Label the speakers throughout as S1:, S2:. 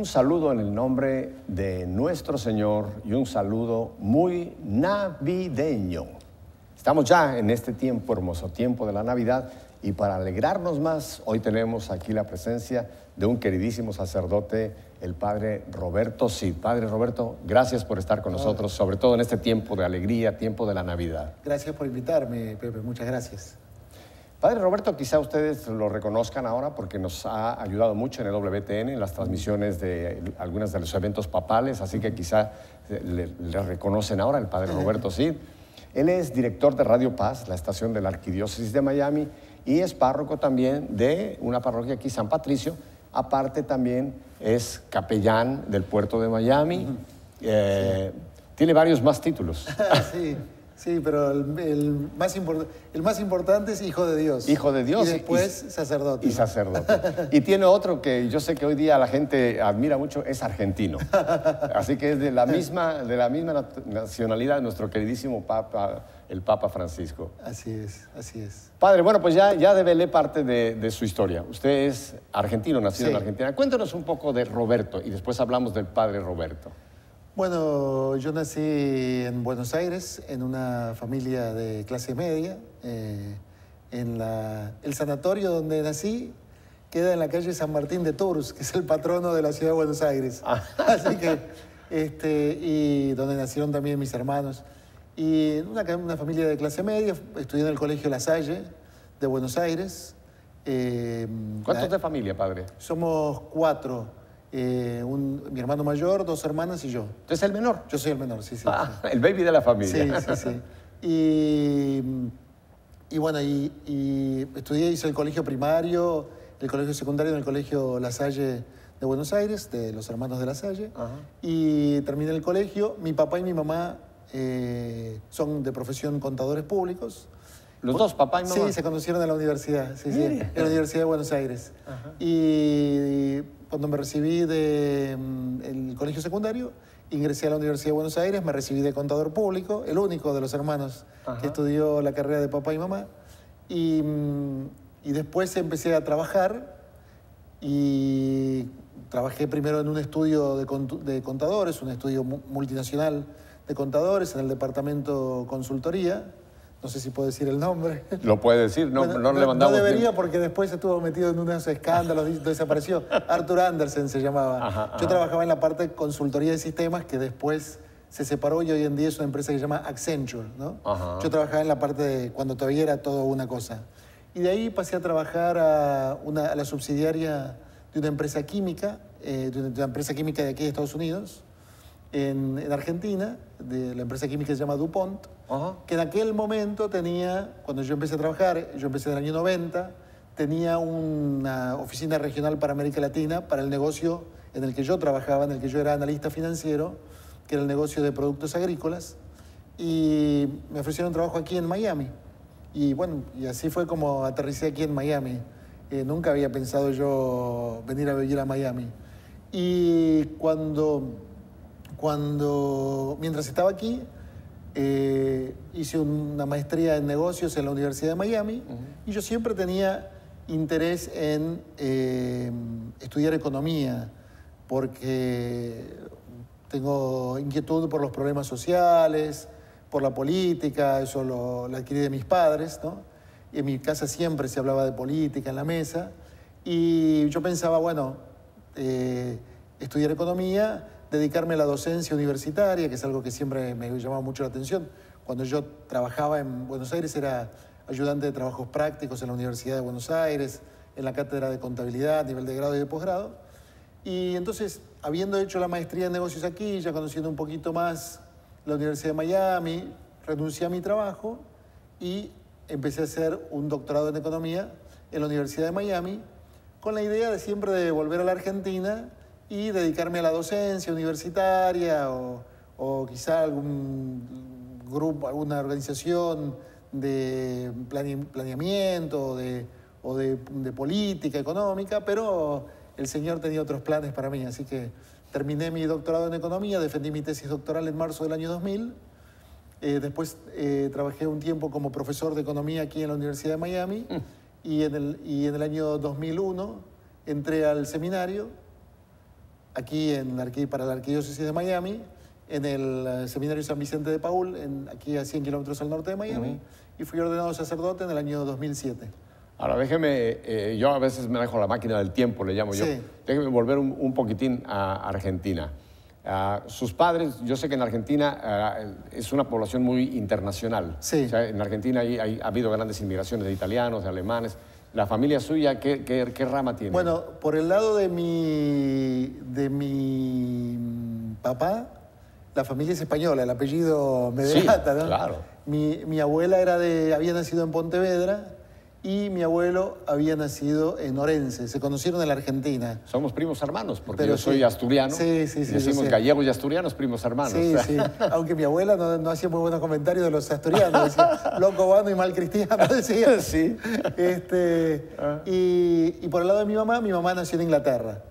S1: saludo en el nombre de nuestro Señor y un saludo muy navideño. Estamos ya en este tiempo, hermoso tiempo de la Navidad, y para alegrarnos más, hoy tenemos aquí la presencia de un queridísimo sacerdote, el Padre Roberto Cid. Padre Roberto, gracias por estar con nosotros, sobre todo en este tiempo de alegría, tiempo de la Navidad.
S2: Gracias por invitarme, Pepe, muchas gracias.
S1: Padre Roberto, quizá ustedes lo reconozcan ahora porque nos ha ayudado mucho en el WTN, en las transmisiones de algunos de los eventos papales, así que quizá le reconocen ahora el Padre Roberto Cid. Él es director de Radio Paz, la estación de la Arquidiócesis de Miami, y es párroco también de una parroquia aquí, San Patricio. Aparte también es capellán del puerto de Miami. Tiene varios más títulos.
S2: Sí, pero el más importante es hijo de Dios.
S1: Hijo de Dios.
S2: Y después sacerdote.
S1: Y sacerdote. Y tiene otro que yo sé que hoy día la gente admira mucho, es argentino. Así que es de la misma nacionalidad de nuestro queridísimo Papa, el Papa Francisco.
S2: Así es, así es.
S1: Padre, bueno, pues ya develé parte de su historia. Usted es argentino, nacido en Argentina. Cuéntanos un poco de Roberto y después hablamos del Padre Roberto.
S2: Bueno, yo nací en Buenos Aires, en una familia de clase media. El sanatorio donde nací queda en la calle San Martín de Tours, que es el patrono de la ciudad de Buenos Aires. Así que, y donde nacieron también mis hermanos. Y una familia de clase media, estudié en el Colegio La Salle de Buenos Aires.
S1: ¿Cuántos de familia, padre?
S2: Somos 4. Mi hermano mayor, 2 hermanas y yo.
S1: ¿Usted es el menor?
S2: Yo soy el menor, sí.
S1: El baby de la familia.
S2: Sí. Y bueno, estudié, hice el colegio primario, el colegio secundario en el Colegio La Salle de Buenos Aires, de los hermanos de La Salle. Y terminé el colegio. Mi papá y mi mamá son de profesión contadores públicos.
S1: ¿Los dos, papá y mamá?
S2: Sí, se conocieron en la universidad, en la Universidad de Buenos Aires. Y cuando me recibí del colegio secundario, ingresé a la Universidad de Buenos Aires, me recibí de contador público, el único de los hermanos que estudió la carrera de papá y mamá. Y después empecé a trabajar y trabajé primero en un estudio de contadores, un estudio multinacional de contadores en el departamento consultoría. No sé si puedo decir el nombre.
S1: Lo puede decir, no, bueno, no le mandamos.
S2: No debería porque después estuvo metido en unos escándalos, desapareció. Arthur Andersen se llamaba. Yo trabajaba en la parte de consultoría de sistemas que después se separó y hoy en día es una empresa que se llama Accenture, ¿no? Yo trabajaba en la parte de cuando todavía era todo una cosa. Y de ahí pasé a trabajar a la subsidiaria de una empresa química, de una empresa química de aquí de Estados Unidos, en Argentina, de la empresa química que se llama DuPont, que en aquel momento tenía, cuando yo empecé a trabajar, yo empecé en el año 90, tenía una oficina regional para América Latina, para el negocio en el que yo trabajaba, en el que yo era analista financiero, que era el negocio de productos agrícolas, y me ofrecieron trabajo aquí en Miami. Y bueno, y así fue como aterricé aquí en Miami. Nunca había pensado yo venir a vivir a Miami. Y mientras estaba aquí, hice una maestría en negocios en la Universidad de Miami y yo siempre tenía interés en estudiar economía porque tengo inquietud por los problemas sociales, por la política, eso lo adquirí de mis padres, ¿no? Y en mi casa siempre se hablaba de política en la mesa y yo pensaba, bueno, estudiar economía, dedicarme a la docencia universitaria, que es algo que siempre me llamaba mucho la atención. Cuando yo trabajaba en Buenos Aires era ayudante de trabajos prácticos en la Universidad de Buenos Aires, en la cátedra de contabilidad, nivel de grado y de posgrado. Y entonces, habiendo hecho la maestría en negocios aquí, ya conociendo un poquito más la Universidad de Miami, renuncié a mi trabajo y empecé a hacer un doctorado en economía en la Universidad de Miami, con la idea de siempre de volver a la Argentina y dedicarme a la docencia universitaria o quizá algún grupo, alguna organización de planeamiento o de política económica, pero el Señor tenía otros planes para mí, así que terminé mi doctorado en economía, defendí mi tesis doctoral en marzo del año 2000, después trabajé un tiempo como profesor de economía aquí en la Universidad de Miami y en el año 2001 entré al seminario aquí para la Arquidiócesis de Miami, en el Seminario San Vicente de Paúl, aquí a 100 kilómetros al norte de Miami, y fui ordenado sacerdote en el año 2007.
S1: Ahora, déjeme, yo a veces manejo la máquina del tiempo, le llamo yo.
S2: Sí.
S1: Déjeme volver un poquitín a Argentina. Sus padres, yo sé que en Argentina es una población muy internacional.
S2: Sí.
S1: O sea, en Argentina ha habido grandes inmigraciones de italianos, de alemanes. ¿La familia suya qué rama tiene?
S2: Bueno, por el lado de mi papá, la familia es española, el apellido me delata,
S1: sí,
S2: ¿no?
S1: Claro.
S2: Mi abuela había nacido en Pontevedra y mi abuelo había nacido en Orense. Se conocieron en la Argentina.
S1: Somos primos hermanos, porque
S2: Pero
S1: yo soy
S2: sí.
S1: asturiano.
S2: Sí.
S1: Decimos gallegos y asturianos, primos hermanos.
S2: Sí, sí. Aunque mi abuela no hacía muy buenos comentarios de los asturianos. Decía, loco, vano y mal cristiano, decía.
S1: Sí.
S2: Y por el lado de mi mamá nació en Inglaterra.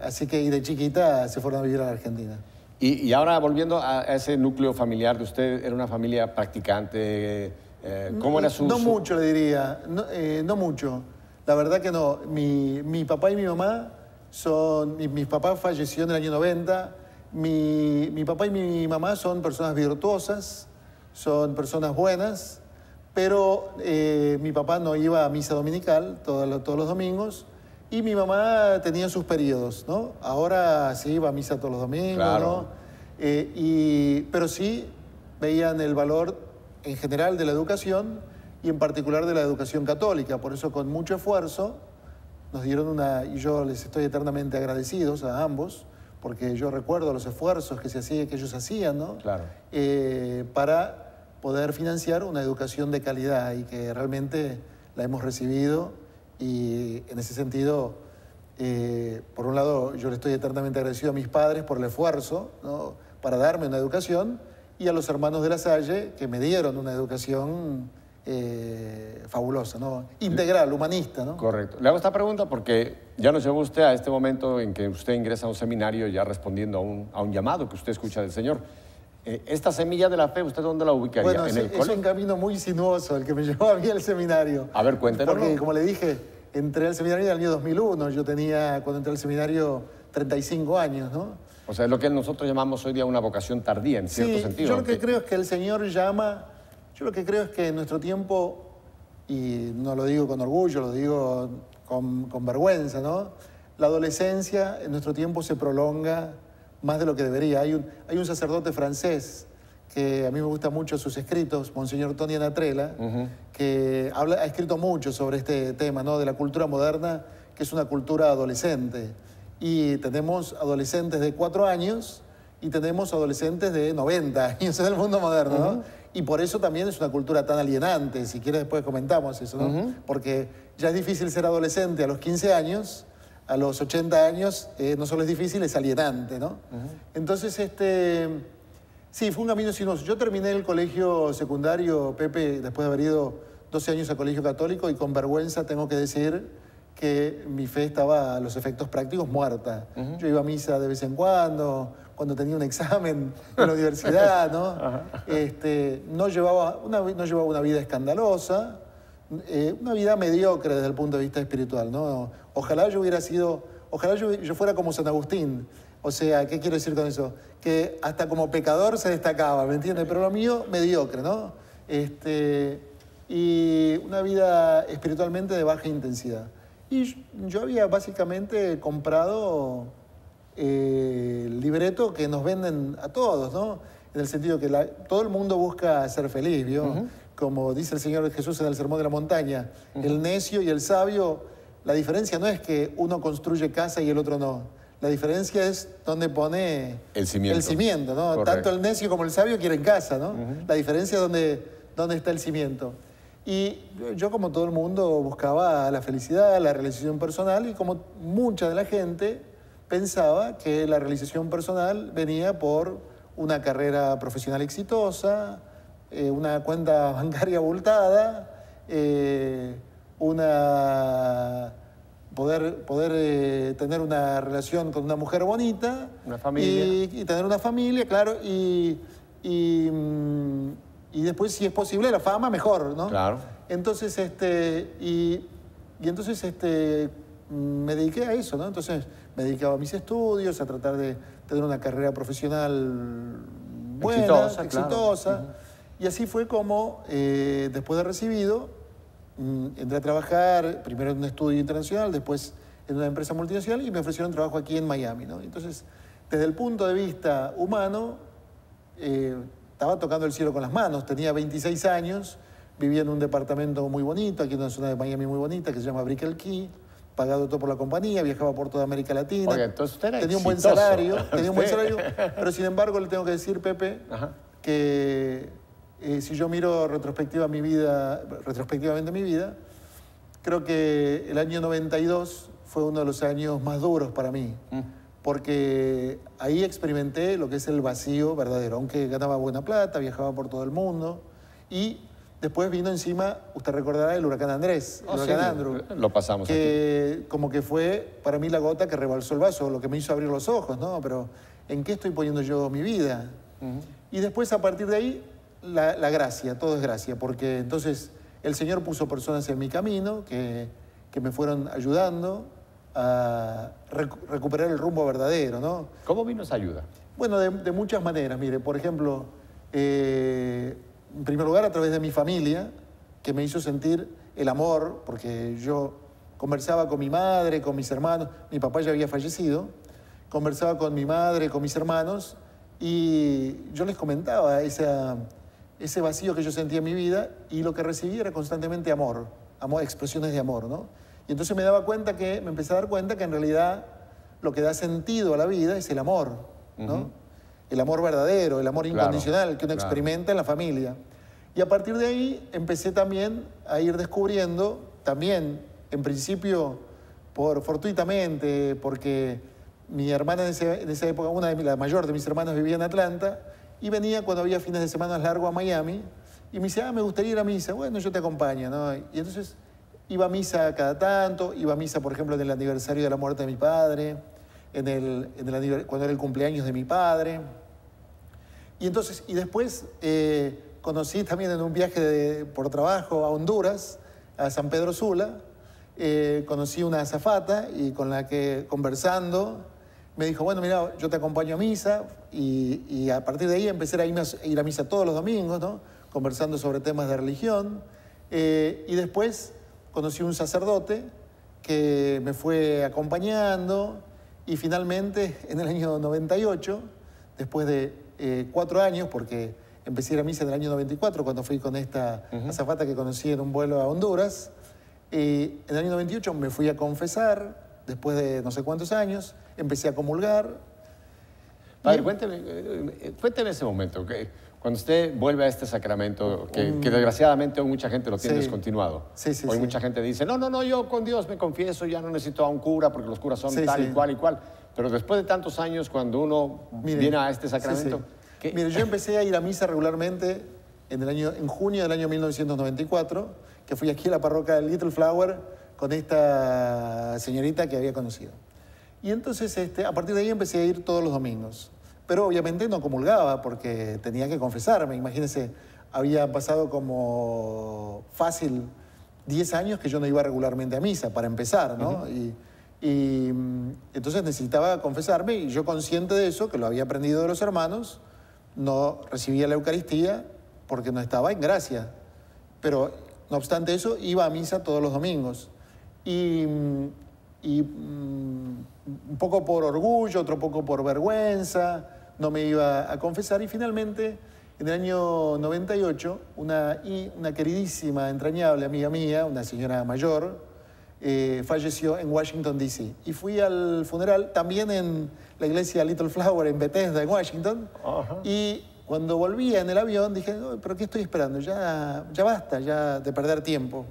S2: Así que y de chiquita se fueron a vivir a la Argentina.
S1: Y ahora, volviendo a ese núcleo familiar de usted, ¿era una familia practicante? ¿Cómo era su...?
S2: No mucho, le diría. No mucho. La verdad que no. Mi papá y mi mamá son... Mi papá falleció en el año 90. Mi papá y mi mamá son personas virtuosas, son personas buenas, pero mi papá no iba a misa dominical todos los domingos y mi mamá tenía sus periodos, ¿no? Ahora sí iba a misa todos los domingos,
S1: claro.
S2: ¿no? Pero sí veían el valor en general de la educación y en particular de la educación católica. Por eso, con mucho esfuerzo, nos dieron y yo les estoy eternamente agradecidos a ambos, porque yo recuerdo los esfuerzos que ellos hacían, ¿no?
S1: Claro.
S2: Para poder financiar una educación de calidad y que realmente la hemos recibido. Y en ese sentido, por un lado, yo le estoy eternamente agradecido a mis padres por el esfuerzo, ¿no?, para darme una educación, y a los hermanos de La Salle, que me dieron una educación fabulosa, ¿no? Integral, humanista, ¿no?
S1: Correcto. Le hago esta pregunta porque ya nos llevó usted a este momento en que usted ingresa a un seminario ya respondiendo a un llamado que usted escucha del Señor. Esta semilla de la fe, ¿usted dónde la ubicaría?
S2: Bueno,
S1: ¿En el
S2: es
S1: cole?
S2: un camino muy sinuoso el que me llevó a mí al seminario.
S1: A ver, cuéntenos.
S2: Porque, como le dije, entré al seminario en el año 2001. Yo tenía, cuando entré al seminario, 35 años, ¿no?
S1: O sea, es lo que nosotros llamamos hoy día una vocación tardía, en cierto sentido.
S2: Yo lo que creo es que el Señor llama... Yo lo que creo es que en nuestro tiempo, y no lo digo con orgullo, lo digo con vergüenza, ¿no? La adolescencia en nuestro tiempo se prolonga más de lo que debería. Hay un sacerdote francés que a mí me gustan mucho sus escritos, Monseñor Tony Anatrella, que ha escrito mucho sobre este tema, ¿no?, de la cultura moderna, que es una cultura adolescente. Y tenemos adolescentes de 4 años y tenemos adolescentes de 90 años en el mundo moderno, ¿no? Y por eso también es una cultura tan alienante. Si quieres después comentamos eso, ¿no? Porque ya es difícil ser adolescente a los 15 años, a los 80 años no solo es difícil, es alienante, ¿no? Entonces, sí, fue un camino sinuoso. Yo terminé el colegio secundario, Pepe, después de haber ido 12 años a colegio católico, y con vergüenza tengo que decir que mi fe estaba a los efectos prácticos muerta. Yo iba a misa de vez en cuando tenía un examen en la universidad, ¿no? No llevaba una vida escandalosa, una vida mediocre desde el punto de vista espiritual, ¿no? Ojalá yo fuera como San Agustín. O sea, ¿qué quiero decir con eso? Que hasta como pecador se destacaba, ¿me entiendes? Pero lo mío, mediocre, ¿no? Y una vida espiritualmente de baja intensidad. Y yo había básicamente comprado el libreto que nos venden a todos, ¿no? En el sentido que todo el mundo busca ser feliz, ¿vio? Como dice el Señor Jesús en el Sermón de la Montaña, el necio y el sabio, la diferencia no es que uno construye casa y el otro no. La diferencia es dónde pone el cimiento, ¿no?
S1: Correcto.
S2: Tanto el necio como el sabio quieren casa, ¿no? La diferencia es dónde está el cimiento. Y yo, como todo el mundo, buscaba la felicidad, la realización personal, y como mucha de la gente pensaba que la realización personal venía por una carrera profesional exitosa, una cuenta bancaria abultada, poder tener una relación con una mujer bonita,
S1: una familia,
S2: y tener una familia, claro, y después, si es posible, la fama, mejor, ¿no?
S1: Claro.
S2: Entonces, me dediqué a eso, ¿no? Entonces me dedicaba a mis estudios, a tratar de tener una carrera profesional buena, exitosa.
S1: Claro.
S2: Y así fue como, después de recibido, entré a trabajar primero en un estudio internacional, después en una empresa multinacional y me ofrecieron trabajo aquí en Miami, ¿no? Entonces, desde el punto de vista humano, estaba tocando el cielo con las manos. Tenía 26 años, vivía en un departamento muy bonito, aquí en una zona de Miami muy bonita, que se llama Brickell Key, pagado todo por la compañía, viajaba por toda América Latina.
S1: Oye, entonces usted era
S2: tenía un buen salario, pero sin embargo le tengo que decir, Pepe, que si yo miro retrospectivamente mi vida, creo que el año 92 fue uno de los años más duros para mí, porque ahí experimenté lo que es el vacío verdadero, aunque ganaba buena plata, viajaba por todo el mundo, y después vino encima, usted recordará, el huracán Andrés, el huracán Andrew.
S1: Lo pasamos
S2: que
S1: aquí.
S2: Como que fue para mí la gota que rebalsó el vaso, lo que me hizo abrir los ojos, ¿no? Pero ¿en qué estoy poniendo yo mi vida? Y después, a partir de ahí, la gracia, todo es gracia, porque entonces el Señor puso personas en mi camino que me fueron ayudando a recuperar el rumbo verdadero, ¿no?
S1: ¿Cómo vino esa ayuda?
S2: Bueno, de muchas maneras. Mire, por ejemplo, en primer lugar, a través de mi familia, que me hizo sentir el amor, porque yo conversaba con mi madre, con mis hermanos. Mi papá ya había fallecido. Conversaba con mi madre, con mis hermanos, y yo les comentaba ese vacío que yo sentía en mi vida, y lo que recibía era constantemente amor, expresiones de amor, ¿no? Y entonces me empecé a dar cuenta que en realidad lo que da sentido a la vida es el amor, ¿no? El amor verdadero, el amor incondicional que uno experimenta en la familia. Y a partir de ahí empecé también a ir descubriendo, también en principio fortuitamente, porque mi hermana en esa época, la mayor de mis hermanas vivía en Atlanta, y venía cuando había fines de semana largo a Miami, y me dice, me gustaría ir a misa. Bueno, yo te acompaño, ¿no? Y entonces iba a misa cada tanto, iba a misa, por ejemplo, en el aniversario de la muerte de mi padre, cuando era el cumpleaños de mi padre. Y después conocí también en un viaje por trabajo a Honduras, a San Pedro Sula, conocí una azafata y con la que conversando me dijo, bueno, mira, yo te acompaño a misa, y a partir de ahí empecé a ir a misa todos los domingos, ¿no? Conversando sobre temas de religión. Y después conocí un sacerdote que me fue acompañando, y finalmente en el año 98, después de 4 años, porque empecé a ir a misa en el año 94, cuando fui con esta azafata que conocí en un vuelo a Honduras, en el año 98 me fui a confesar, después de no sé cuántos años, empecé a comulgar.
S1: Padre, cuénteme ese momento, cuando usted vuelve a este sacramento, que desgraciadamente hoy mucha gente lo tiene descontinuado. Hoy mucha gente dice, no, yo con Dios me confieso, ya no necesito a un cura, porque los curas son tal y cual. Pero después de tantos años, cuando uno viene a este sacramento...
S2: Mire, yo empecé a ir a misa regularmente en junio del año 1994, que fui aquí a la parroquia de Little Flower con esta señorita que había conocido. Y entonces, a partir de ahí empecé a ir todos los domingos. Pero obviamente no comulgaba porque tenía que confesarme. Imagínense, había pasado como fácil 10 años que yo no iba regularmente a misa, para empezar, ¿no? Y entonces necesitaba confesarme, y yo, consciente de eso, que lo había aprendido de los hermanos, no recibía la Eucaristía porque no estaba en gracia. Pero, no obstante eso, iba a misa todos los domingos. Y un poco por orgullo, otro poco por vergüenza, no me iba a confesar. Y finalmente, en el año 98, una queridísima, entrañable amiga mía, una señora mayor, falleció en Washington, D.C. Y fui al funeral también en la iglesia Little Flower en Bethesda, en Washington. Y cuando volvía en el avión dije, ¿pero qué estoy esperando? Ya basta de perder tiempo.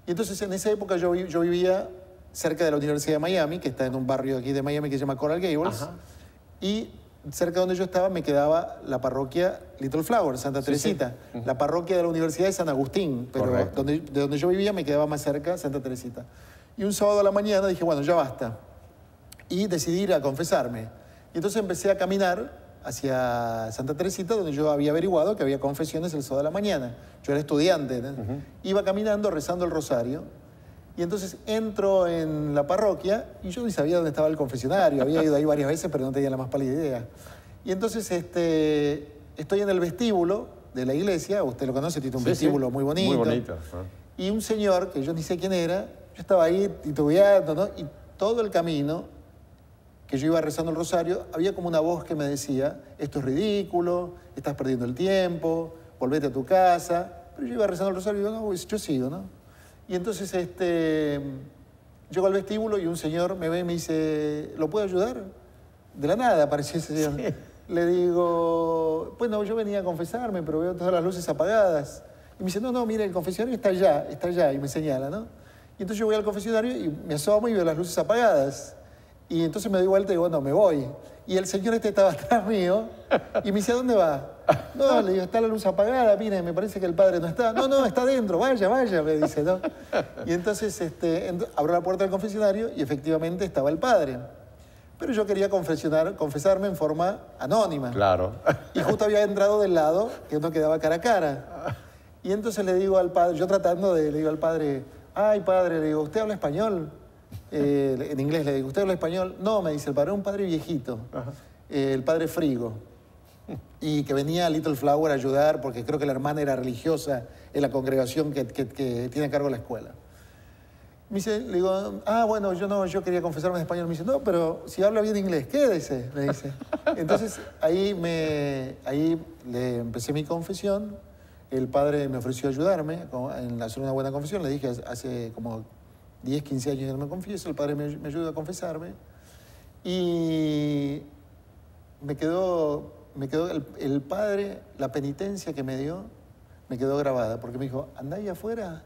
S2: Y entonces en esa época yo vivía cerca de la Universidad de Miami, que está en un barrio aquí de Miami que se llama Coral Gables. Y cerca de donde yo estaba me quedaba la parroquia Little Flower, Santa Teresita. La parroquia de la Universidad de San Agustín, pero de donde yo vivía me quedaba más cerca Santa Teresita. Y un sábado a la mañana dije, bueno, ya basta. Y decidí ir a confesarme. Y entonces empecé a caminar hacia Santa Teresita, donde yo había averiguado que había confesiones el sábado de la mañana. Yo era estudiante, ¿no? Iba caminando, rezando el rosario, Y entonces entro en la parroquia y yo ni sabía dónde estaba el confesionario. Había ido ahí varias veces, pero no tenía la más pálida idea. Y entonces estoy en el vestíbulo de la iglesia. Usted lo conoce, tiene un vestíbulo muy bonito.
S1: Muy bonito.
S2: Y un señor, que yo ni sé quién era, yo estaba ahí titubeando, ¿no? Y todo el camino que yo iba rezando el rosario, había como una voz que me decía, esto es ridículo, estás perdiendo el tiempo, volvete a tu casa. Pero yo iba rezando el rosario y digo, no, yo sigo, ¿no? Y entonces llego al vestíbulo y un señor me ve y me dice, ¿lo puedo ayudar? De la nada apareció ese señor. Sí. Le digo, bueno, yo venía a confesarme, pero veo todas las luces apagadas. Y me dice, no, mire, el confesionario está allá, y me señala, ¿no? Y entonces yo voy al confesionario y me asomo y veo las luces apagadas. Y entonces me doy vuelta y digo, no, me voy. Y el señor estaba atrás mío y me dice, ¿a dónde va? No, le digo, está la luz apagada, mire, me parece que el padre no está. No, está adentro, vaya, me dice, ¿no? Y entonces abro la puerta del confesionario y efectivamente estaba el padre. Pero yo quería confesarme en forma anónima.
S1: Claro.
S2: Y justo había entrado del lado que uno quedaba cara a cara. Y entonces le digo al padre, le digo al padre, ay, padre, le digo, ¿usted habla español? En inglés le digo, ¿usted habla español? No, me dice el padre, un padre viejito, el padre Frigo, y que venía a Little Flower a ayudar porque creo que la hermana era religiosa en la congregación que tiene a cargo la escuela. Me dice, le digo, bueno, yo quería confesarme en español. Me dice, no, pero si habla bien inglés, quédese, me dice. Entonces ahí le empecé mi confesión. El padre me ofreció ayudarme en hacer una buena confesión. Le dije, hace como 10, 15 años que no me confieso. El padre me ayudó a confesarme. Y me quedó el padre, la penitencia que me dio, me quedó grabada. Porque me dijo, andá ahí afuera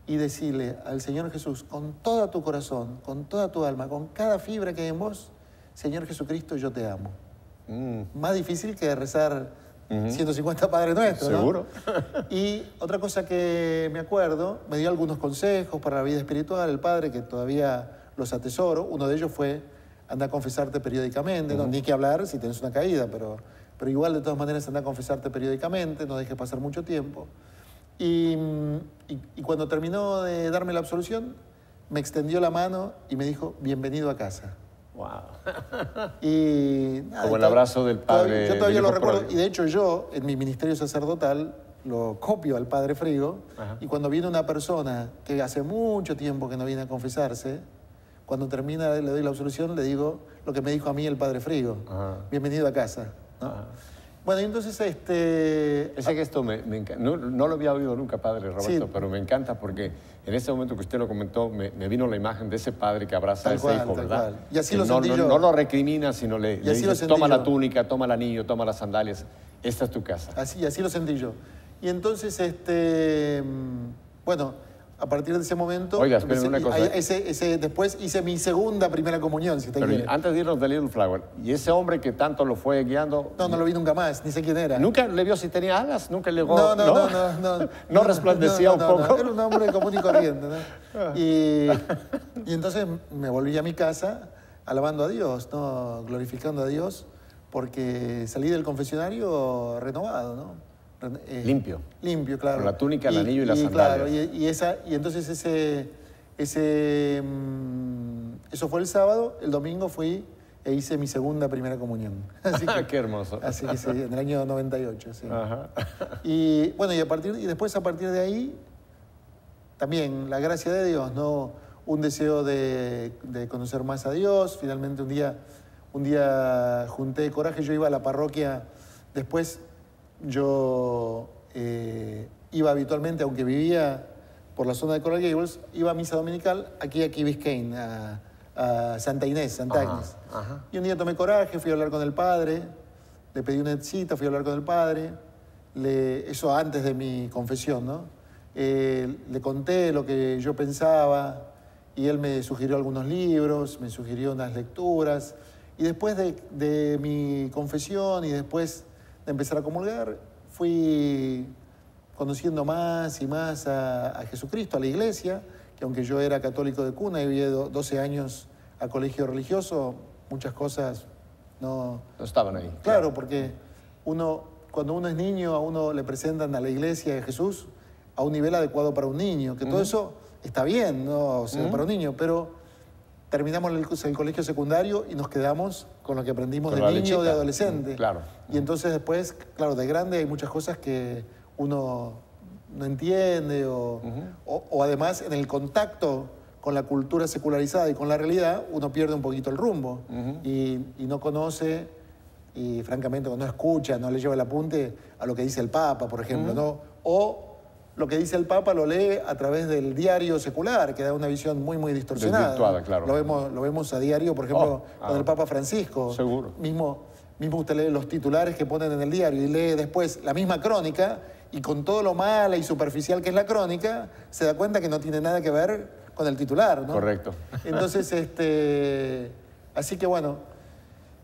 S2: y decirle al Señor Jesús, con todo tu corazón, con toda tu alma, con cada fibra que hay en vos, Señor Jesucristo, yo te amo. Más difícil que rezar 150 Padre Nuestro, ¿no?
S1: Seguro.
S2: Y otra cosa que me acuerdo, me dio algunos consejos para la vida espiritual, el padre, que todavía los atesoro. Uno de ellos fue, anda a confesarte periódicamente, no, ni que hablar si tienes una caída, pero igual de todas maneras anda a confesarte periódicamente, no dejes pasar mucho tiempo. Y cuando terminó de darme la absolución, me extendió la mano y me dijo, bienvenido a casa.
S1: Wow.
S2: Y nada,
S1: como el abrazo del padre.
S2: Yo todavía lo recuerdo. Y de hecho yo, en mi ministerio sacerdotal, lo copio al padre Frigo. Y cuando viene una persona que hace mucho tiempo que no viene a confesarse, cuando termina, le doy la absolución, le digo lo que me dijo a mí el padre Frigo. Bienvenido a casa, ¿no? Bueno, y entonces
S1: Ese gesto me encanta. No lo había oído nunca, padre Roberto, pero me encanta porque en ese momento que usted lo comentó, me vino la imagen de ese padre que abraza a ese hijo, ¿verdad?
S2: Cual. Y así lo sentí yo.
S1: No lo recrimina, sino le dice, toma la túnica, toma el anillo, toma las sandalias. Esta es tu casa.
S2: Así lo sentí yo. Y entonces, bueno, a partir de ese momento...
S1: Oiga, esperen una cosa.
S2: Después hice mi primera comunión, si usted quiere.
S1: Antes de irnos de Little Flower, ¿y ese hombre que tanto lo fue guiando?
S2: No lo vi nunca más, ni sé quién era.
S1: ¿Nunca le vio si tenía alas? ¿Nunca le llegó?
S2: No.
S1: ¿No resplandecía un poco?
S2: Era un hombre común y corriente, ¿no? Y entonces me volví a mi casa alabando a Dios, ¿no? Glorificando a Dios, porque salí del confesionario renovado, ¿no?
S1: Limpio.
S2: Limpio, claro.
S1: Con la túnica, el anillo y las sandalias.
S2: Claro, y entonces eso fue el sábado, el domingo fui e hice mi primera comunión. Así que,
S1: qué hermoso.
S2: Así que sí, en el año 98, sí.
S1: Ajá.
S2: Y bueno, y después a partir de ahí, también la gracia de Dios, ¿no? Un deseo de conocer más a Dios. Finalmente un día junté coraje, yo iba a la parroquia, después yo iba habitualmente, aunque vivía por la zona de Coral Gables, iba a misa dominical aquí a Key Biscayne, a Santa Inés, Santa Agnes. Y un día tomé coraje, fui a hablar con el padre, le pedí una cita, fui a hablar con el padre, eso antes de mi confesión, ¿no? Le conté lo que yo pensaba y él me sugirió algunos libros, me sugirió unas lecturas. Y después de mi confesión y después de empezar a comulgar, fui conociendo más y más a Jesucristo, a la iglesia, que aunque yo era católico de cuna y había 12 años a colegio religioso, muchas cosas no
S1: estaban ahí.
S2: Claro, porque cuando uno es niño, a uno le presentan a la iglesia de Jesús a un nivel adecuado para un niño, que todo eso está bien, ¿no? O sea, para un niño, pero terminamos el colegio secundario y nos quedamos con lo que aprendimos de niño o de adolescente.
S1: Claro.
S2: Y entonces después, claro, de grande hay muchas cosas que uno no entiende o además en el contacto con la cultura secularizada y con la realidad, uno pierde un poquito el rumbo y no conoce y francamente no escucha, no le lleva el apunte a lo que dice el Papa, por ejemplo, ¿no? O lo que dice el Papa lo lee a través del diario secular, que da una visión muy, muy distorsionada.
S1: Desvirtuada, claro.
S2: Lo vemos a diario, por ejemplo, con el Papa Francisco.
S1: Seguro.
S2: Mismo usted lee los titulares que ponen en el diario y lee después la misma crónica y con todo lo mala y superficial que es la crónica, se da cuenta que no tiene nada que ver con el titular, ¿no?
S1: Correcto.
S2: Entonces, así que bueno,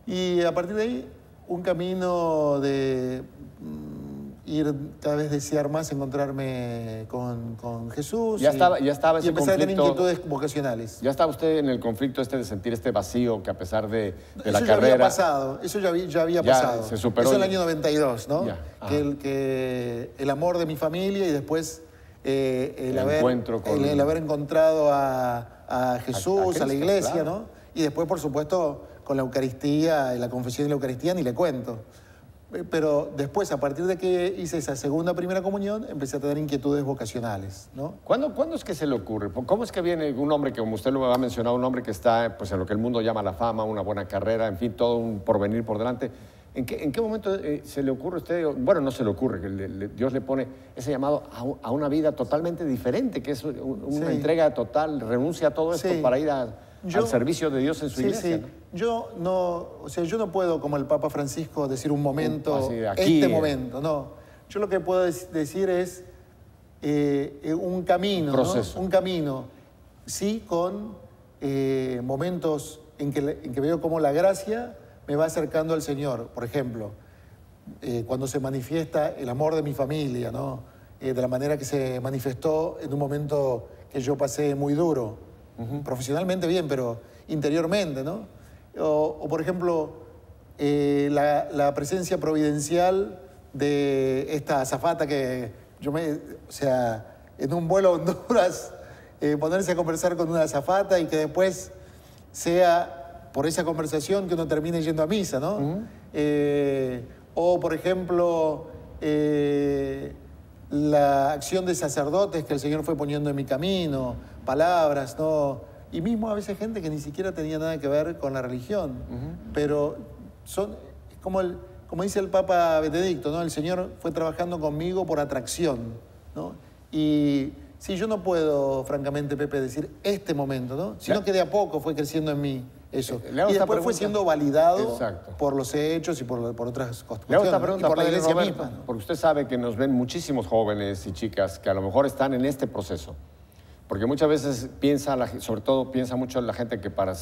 S2: y a partir de ahí, un camino de ir cada vez desear más encontrarme con Jesús.
S1: Ya estaba ese
S2: y empezar a tener
S1: conflicto,
S2: inquietudes vocacionales.
S1: ¿Ya estaba usted en el conflicto de sentir este vacío que a pesar de la
S2: Eso ya
S1: carrera...
S2: había pasado, eso ya había pasado.
S1: Se superó.
S2: Eso en el año 92, ¿no?
S1: Que
S2: el amor de mi familia y después el haber encontrado a Jesús, a la iglesia, claro, ¿no? Y después, por supuesto, con la Eucaristía, la confesión de la Eucaristía, ni le cuento. Pero después, a partir de que hice esa primera comunión, empecé a tener inquietudes vocacionales, ¿no?
S1: ¿Cuándo es que se le ocurre? ¿Cómo es que viene un hombre que, como usted lo ha mencionado, un hombre que está pues, en lo que el mundo llama la fama, una buena carrera, en fin, todo un porvenir por delante? ¿En qué momento se le ocurre a usted? Bueno, no se le ocurre, que Dios le pone ese llamado a una vida totalmente diferente, que es una entrega total, renuncia a todo esto para ir al servicio de Dios en su iglesia, ¿no?
S2: Yo no puedo, como el Papa Francisco, decir un momento,
S1: aquí,
S2: momento, no. Yo lo que puedo decir es un camino,
S1: proceso,
S2: ¿no? Un camino, sí, con momentos en que veo cómo la gracia me va acercando al Señor. Por ejemplo, cuando se manifiesta el amor de mi familia, ¿no? De la manera que se manifestó en un momento que yo pasé muy duro, profesionalmente bien, pero interiormente, ¿no? O por ejemplo, la presencia providencial de esta azafata que en un vuelo a Honduras, ponerse a conversar con una azafata y que después sea por esa conversación que uno termine yendo a misa, ¿no? O, por ejemplo, la acción de sacerdotes que el Señor fue poniendo en mi camino, palabras, ¿no? Y mismo a veces gente que ni siquiera tenía nada que ver con la religión, pero son como dice el Papa Benedicto, ¿no? El Señor fue trabajando conmigo por atracción, ¿no? Y sí, yo no puedo, francamente, Pepe, decir este momento, ¿no? Sino que de a poco fue creciendo en mí eso. Y después fue siendo validado por los hechos y por otras cuestiones.
S1: Le hago esta pregunta,
S2: y por la iglesia
S1: Roberto,
S2: misma, ¿no?
S1: porque usted sabe que nos ven muchísimos jóvenes y chicas que a lo mejor están en este proceso. Porque muchas veces sobre todo piensa mucho la gente que para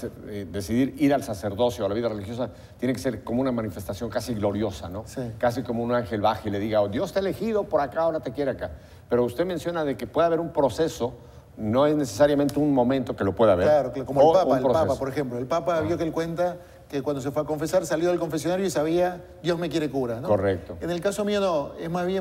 S1: decidir ir al sacerdocio o a la vida religiosa tiene que ser como una manifestación casi gloriosa, ¿no? Sí. Casi como un ángel baje y le diga, oh, Dios te ha elegido por acá, ahora te quiere acá. Pero usted menciona de que puede haber un proceso, no es necesariamente un momento que lo pueda haber.
S2: Claro, como el Papa, por ejemplo. El Papa vio que él cuenta que cuando se fue a confesar salió del confesionario y sabía, Dios me quiere cura, ¿no?
S1: Correcto.
S2: En el caso mío no,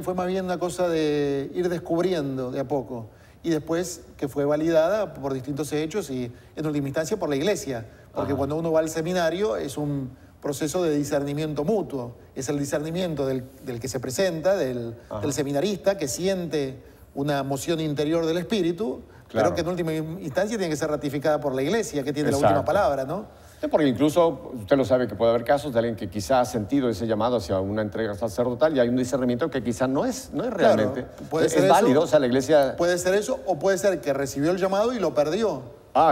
S2: fue más bien una cosa de ir descubriendo de a poco. Y después que fue validada por distintos hechos y en última instancia por la iglesia. Porque cuando uno va al seminario es un proceso de discernimiento mutuo. Es el discernimiento del que se presenta, del seminarista, que siente una moción interior del espíritu, pero que en última instancia tiene que ser ratificada por la iglesia, que tiene la última palabra, ¿no?
S1: Porque incluso usted lo sabe que puede haber casos de alguien que quizá ha sentido ese llamado hacia una entrega sacerdotal y hay un discernimiento que quizá no es realmente.
S2: Claro, puede ser
S1: válido, o sea, la iglesia...
S2: Puede ser eso, o puede ser que recibió el llamado y lo perdió.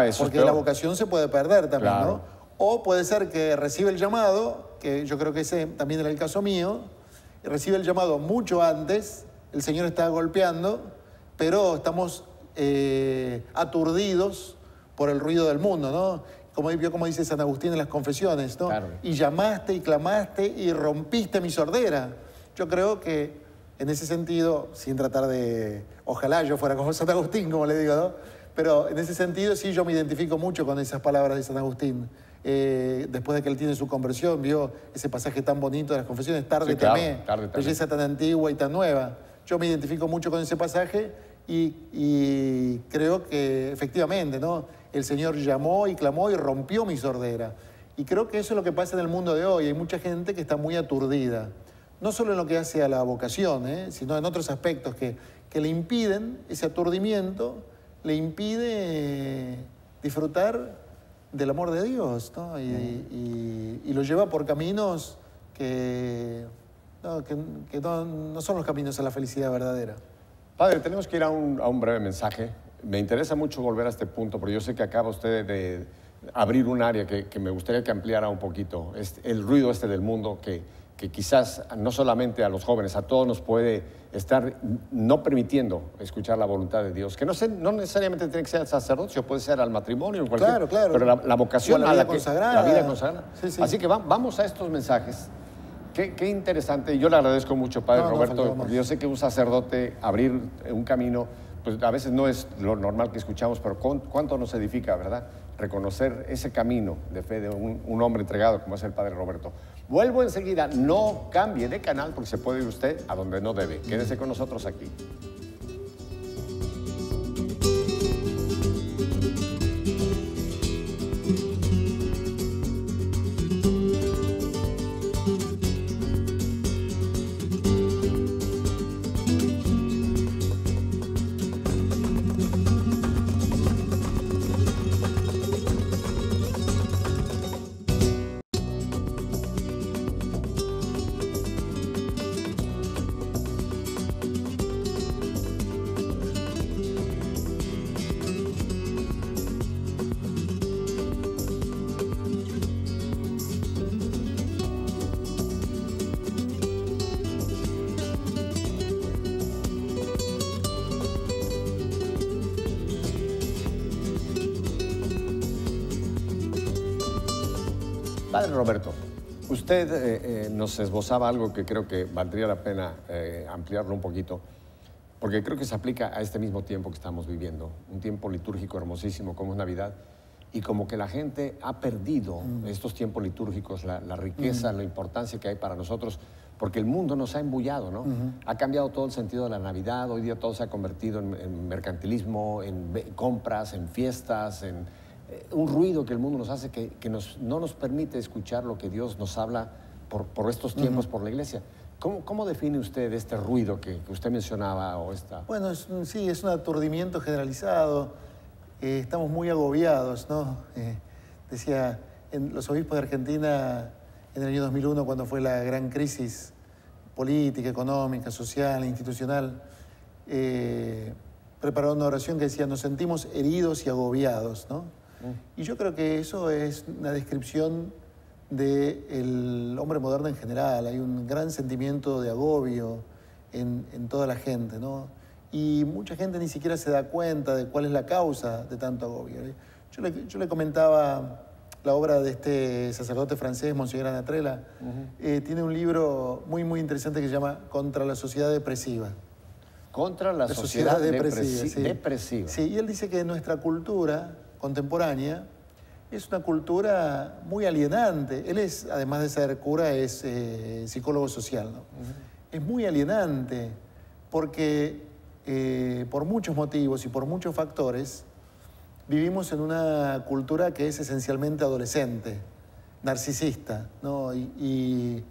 S1: Eso
S2: porque la vocación se puede perder también,
S1: claro,
S2: ¿no? O puede ser que recibe el llamado, que yo creo que ese también era el caso mío, recibe el llamado mucho antes, el Señor está golpeando, pero estamos aturdidos por el ruido del mundo, ¿no? Como dice San Agustín en las confesiones, ¿no?
S1: Claro.
S2: Y llamaste y clamaste y rompiste mi sordera. Yo creo que en ese sentido, sin tratar de... Ojalá yo fuera como San Agustín, como le digo, ¿no? Pero en ese sentido sí yo me identifico mucho con esas palabras de San Agustín. Después de que él tiene su conversión, vio ese pasaje tan bonito de las confesiones, tarde te amé, belleza tan antigua y tan nueva. Yo me identifico mucho con ese pasaje Y creo que efectivamente, ¿no? El Señor llamó y clamó y rompió mi sordera. Y creo que eso es lo que pasa en el mundo de hoy. Hay mucha gente que está muy aturdida, no solo en lo que hace a la vocación, sino en otros aspectos que le impiden, ese aturdimiento le impide disfrutar del amor de Dios, ¿no? Y lo lleva por caminos que no son los caminos a la felicidad verdadera.
S1: Padre, tenemos que ir a un breve mensaje. Me interesa mucho volver a este punto, porque yo sé que acaba usted de abrir un área que me gustaría que ampliara un poquito. El ruido del mundo que quizás no solamente a los jóvenes, a todos nos puede estar no permitiendo escuchar la voluntad de Dios, que no necesariamente tiene que ser al sacerdocio, puede ser al matrimonio, en cualquier,
S2: claro.
S1: pero la vocación
S2: o la vida consagrada.
S1: La vida consagrada.
S2: Sí.
S1: Así que vamos a estos mensajes. Qué interesante. Yo le agradezco mucho, Padre Roberto, porque yo sé que un sacerdote abrir un camino, pues a veces no es lo normal que escuchamos, pero cuánto nos edifica, ¿verdad? Reconocer ese camino de fe de un hombre entregado como es el Padre Roberto. Vuelvo enseguida, no cambie de canal porque se puede ir usted a donde no debe. Quédese con nosotros aquí. Padre Roberto, usted nos esbozaba algo que creo que valdría la pena ampliarlo un poquito, porque creo que se aplica a este mismo tiempo que estamos viviendo, un tiempo litúrgico hermosísimo como es Navidad, y como que la gente ha perdido estos tiempos litúrgicos, la riqueza, la importancia que hay para nosotros, porque el mundo nos ha embullado, ¿no? Ha cambiado todo el sentido de la Navidad, hoy día todo se ha convertido en mercantilismo, en compras, en fiestas, en un ruido que el mundo nos hace que no nos permite escuchar lo que Dios nos habla por estos tiempos, por la iglesia. ¿Cómo define usted este ruido que usted mencionaba?
S2: Bueno, sí, es un aturdimiento generalizado. Estamos muy agobiados, ¿no? Decía, los obispos de Argentina en el año 2001, cuando fue la gran crisis política, económica, social, institucional, prepararon una oración que decía, nos sentimos heridos y agobiados, ¿no? Y yo creo que eso es una descripción del hombre moderno en general. Hay un gran sentimiento de agobio en toda la gente, ¿no? Y mucha gente ni siquiera se da cuenta de cuál es la causa de tanto agobio. Yo le comentaba la obra de este sacerdote francés, Monseñor Anatrella. Tiene un libro muy, muy interesante que se llama Contra la sociedad depresiva.
S1: Contra la sociedad
S2: depresiva. Sí, y él dice que nuestra cultura contemporánea es una cultura muy alienante. Él es, además de ser cura, es psicólogo social, ¿no? Es muy alienante porque por muchos motivos y por muchos factores vivimos en una cultura que es esencialmente adolescente, narcisista, ¿no? Y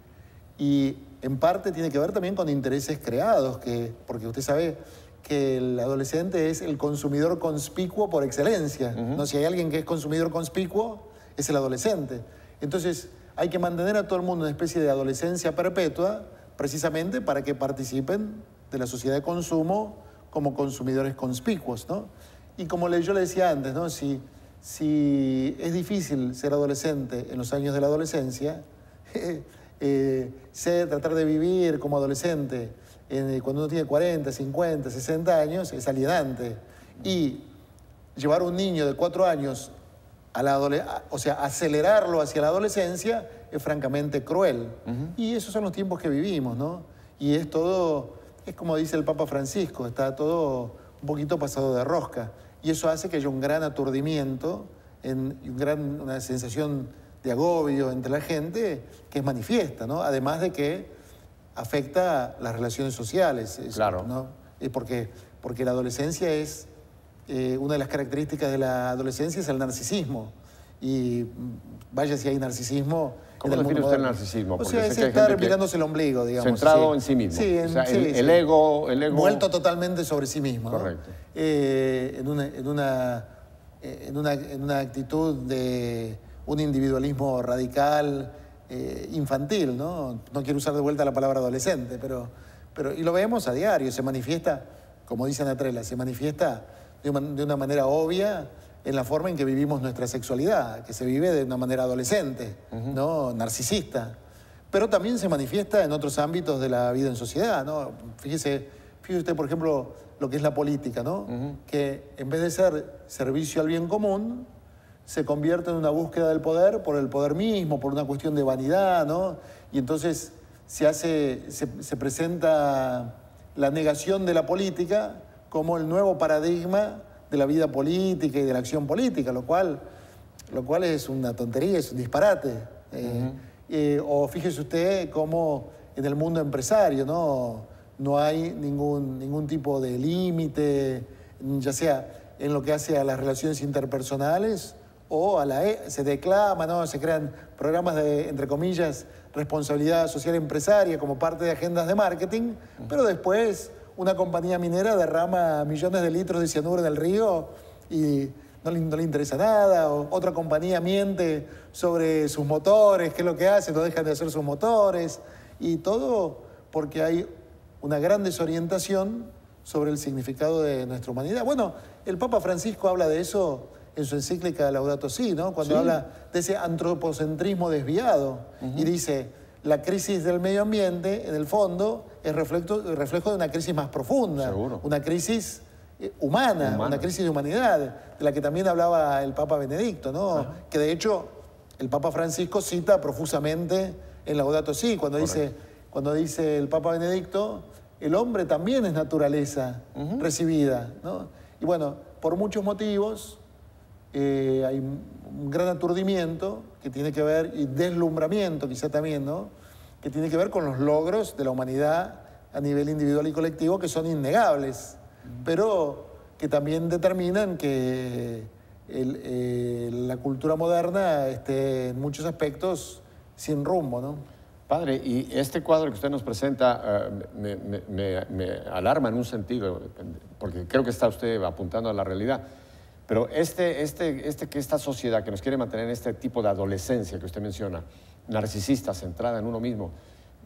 S2: en parte tiene que ver también con intereses creados, porque usted sabe que el adolescente es el consumidor conspicuo por excelencia. ¿No? Si hay alguien que es consumidor conspicuo, es el adolescente. Entonces, hay que mantener a todo el mundo en una especie de adolescencia perpetua, precisamente para que participen de la sociedad de consumo como consumidores conspicuos, ¿no? Y como yo le decía antes, ¿no? Si es difícil ser adolescente en los años de la adolescencia, tratar de vivir como adolescente cuando uno tiene 40, 50, 60 años, es alienante. Y llevar a un niño de 4 años o sea, acelerarlo hacia la adolescencia es francamente cruel. Y esos son los tiempos que vivimos, ¿no? Y es todo, es como dice el Papa Francisco, está todo un poquito pasado de rosca. Y eso hace que haya un gran aturdimiento, una sensación de agobio entre la gente que es manifiesta, ¿no? Además de que afecta las relaciones sociales.
S1: Claro.
S2: ¿No? Porque porque la adolescencia es, una de las características de la adolescencia es el narcisismo. Y vaya si hay narcisismo.
S1: ¿Cómo define usted el narcisismo?
S2: O sea, es estar mirándose el ombligo, digamos.
S1: Centrado en sí mismo.
S2: Sí,
S1: o sea, el ego...
S2: Vuelto totalmente sobre sí mismo.
S1: Correcto.
S2: ¿No? En una actitud de un individualismo radical, infantil, ¿no? No quiero usar de vuelta la palabra adolescente, y lo vemos a diario, se manifiesta, como dice Ana Trella, se manifiesta de una manera obvia en la forma en que vivimos nuestra sexualidad, que se vive de una manera adolescente, ¿no? Narcisista. Pero también se manifiesta en otros ámbitos de la vida en sociedad, ¿no? Fíjese usted, por ejemplo, lo que es la política, ¿no? Que en vez de ser servicio al bien común, se convierte en una búsqueda del poder por el poder mismo, por una cuestión de vanidad, ¿no? Y entonces se presenta la negación de la política como el nuevo paradigma de la vida política y de la acción política, lo cual es una tontería, es un disparate. O fíjese usted cómo en el mundo empresario no hay ningún tipo de límite, ya sea en lo que hace a las relaciones interpersonales o se declama, ¿no? Se crean programas de, entre comillas, responsabilidad social empresaria como parte de agendas de marketing, pero después una compañía minera derrama millones de litros de cianuro en el río y no le interesa nada, o otra compañía miente sobre sus motores, qué es lo que hace, no dejan de hacer sus motores, y todo porque hay una gran desorientación sobre el significado de nuestra humanidad. Bueno, el Papa Francisco habla de eso en su encíclica Laudato Si, ¿no? Cuando habla de ese antropocentrismo desviado y dice, la crisis del medio ambiente, en el fondo, es reflejo de una crisis más profunda, una crisis humana, una crisis de humanidad, de la que también hablaba el Papa Benedicto, ¿no? Que de hecho el Papa Francisco cita profusamente en Laudato Si, cuando dice el Papa Benedicto, el hombre también es naturaleza recibida, ¿no? Y bueno, por muchos motivos hay un gran aturdimiento que tiene que ver, y deslumbramiento quizá también, ¿no? Que tiene que ver con los logros de la humanidad a nivel individual y colectivo, que son innegables, pero que también determinan que la cultura moderna esté en muchos aspectos sin rumbo, ¿no?
S1: Padre, y este cuadro que usted nos presenta me alarma en un sentido, porque creo que está usted apuntando a la realidad. Pero esta sociedad que nos quiere mantener en este tipo de adolescencia que usted menciona, narcisista, centrada en uno mismo,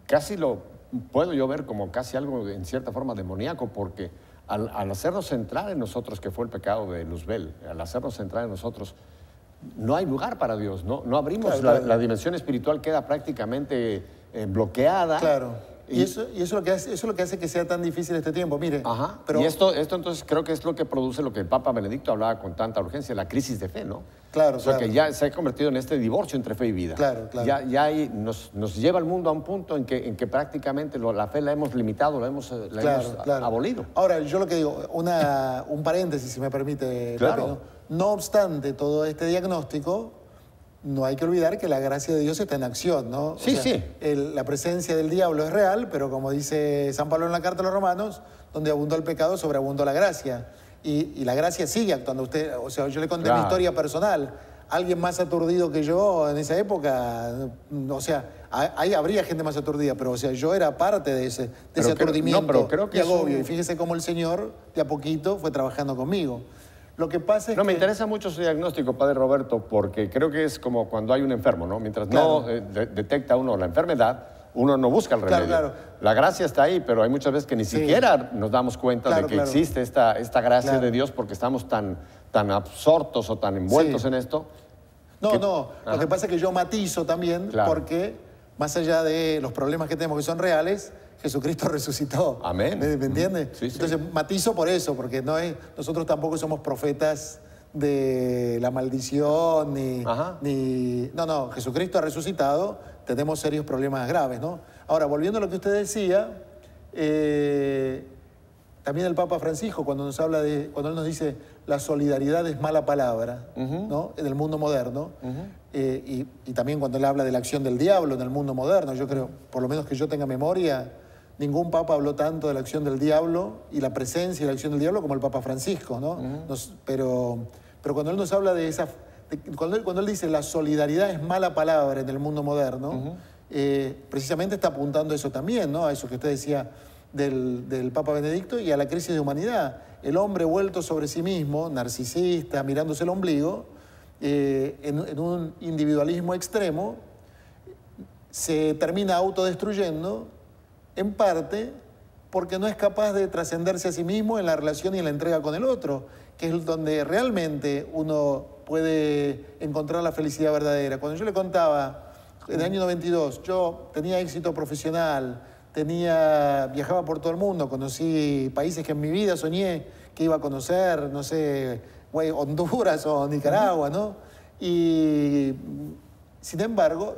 S1: casi lo puedo yo ver como casi algo en cierta forma demoníaco, porque al hacernos centrar en nosotros, que fue el pecado de Luzbel, al hacernos centrar en nosotros, no hay lugar para Dios, no abrimos, la dimensión espiritual queda prácticamente bloqueada.
S2: Claro. Y eso es lo que hace que sea tan difícil este tiempo, mire.
S1: Pero... Y esto entonces creo que es lo que produce lo que el Papa Benedicto hablaba con tanta urgencia, la crisis de fe, ¿no?
S2: Claro,
S1: o sea, que ya se ha convertido en este divorcio entre fe y vida.
S2: Claro.
S1: Ya nos lleva al mundo a un punto en que prácticamente la fe la hemos limitado, la hemos abolido.
S2: Ahora, yo lo que digo, un paréntesis, si me permite, Pepe, no obstante todo este diagnóstico, no hay que olvidar que la gracia de Dios está en acción, ¿no?
S1: Sí.
S2: La presencia del diablo es real, pero como dice San Pablo en la carta a los Romanos, donde abundó el pecado, sobreabundó la gracia. Y la gracia sigue actuando. Usted, o sea, yo le conté mi historia personal. Alguien más aturdido que yo en esa época, o sea, ahí habría gente más aturdida, pero o sea, yo era parte de ese aturdimiento y agobio. Y fíjese cómo el Señor, de a poquito, fue trabajando conmigo. Lo que pasa es
S1: me interesa mucho su diagnóstico, Padre Roberto, porque creo que es como cuando hay un enfermo, ¿no? Mientras no detecta uno la enfermedad, uno no busca el remedio. La gracia está ahí, pero hay muchas veces que ni siquiera nos damos cuenta de que existe esta gracia de Dios porque estamos tan absortos o tan envueltos en esto.
S2: Lo que pasa es que yo matizo también porque, más allá de los problemas que tenemos que son reales, Jesucristo resucitó.
S1: Amén.
S2: ¿Me entiende?
S1: Sí.
S2: Entonces matizo por eso, porque nosotros tampoco somos profetas de la maldición, No, Jesucristo ha resucitado, tenemos serios problemas graves, ¿no? Ahora, volviendo a lo que usted decía, también el Papa Francisco, cuando él nos dice la solidaridad es mala palabra, ¿no? En el mundo moderno, y también cuando él habla de la acción del diablo en el mundo moderno, yo creo, por lo menos que yo tenga memoria, ningún papa habló tanto de la acción del diablo y la presencia y la acción del diablo como el Papa Francisco, ¿no? Pero cuando él nos habla de esa... Cuando él dice la solidaridad es mala palabra en el mundo moderno, precisamente está apuntando a eso también, ¿no? A eso que usted decía del Papa Benedicto y a la crisis de humanidad. El hombre vuelto sobre sí mismo, narcisista, mirándose el ombligo, en un individualismo extremo, se termina autodestruyendo, en parte porque no es capaz de trascenderse a sí mismo en la relación y en la entrega con el otro, que es donde realmente uno puede encontrar la felicidad verdadera. Cuando yo le contaba, en el año 92, yo tenía éxito profesional, viajaba por todo el mundo, conocí países que en mi vida soñé que iba a conocer, no sé, Honduras o Nicaragua, ¿no? Y, sin embargo,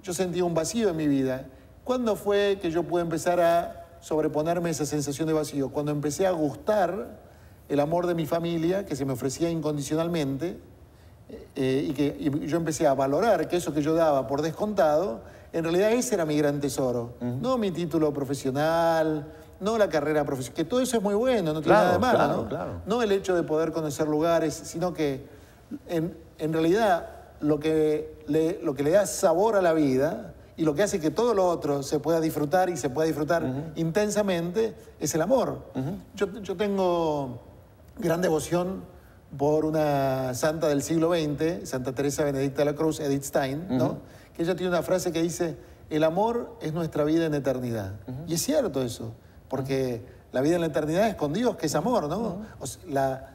S2: yo sentía un vacío en mi vida. ¿Cuándo fue que yo pude empezar a sobreponerme a esa sensación de vacío? Cuando empecé a gustar el amor de mi familia, que se me ofrecía incondicionalmente, y yo empecé a valorar que eso que yo daba por descontado, en realidad ese era mi gran tesoro. No mi título profesional, no la carrera profesional, que todo eso es muy bueno, no tiene nada de malo, ¿no?
S1: Claro.
S2: No el hecho de poder conocer lugares, sino que en realidad lo que le da sabor a la vida y lo que hace que todo lo otro se pueda disfrutar y se pueda disfrutar intensamente es el amor. Yo tengo gran devoción por una santa del siglo XX, Santa Teresa Benedicta de la Cruz, Edith Stein, ¿no? Que ella tiene una frase que dice, el amor es nuestra vida en eternidad. Y es cierto eso, porque la vida en la eternidad es con Dios, que es amor, ¿no? O sea,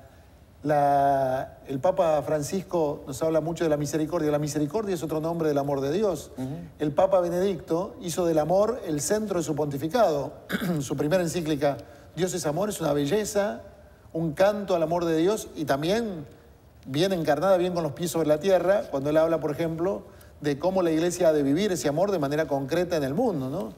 S2: el Papa Francisco nos habla mucho de la misericordia. La misericordia es otro nombre del amor de Dios. El Papa Benedicto hizo del amor el centro de su pontificado. Su primera encíclica, Dios es amor, es una belleza, un canto al amor de Dios y también bien encarnada, bien con los pies sobre la tierra, cuando él habla, por ejemplo, de cómo la Iglesia ha de vivir ese amor de manera concreta en el mundo, ¿no?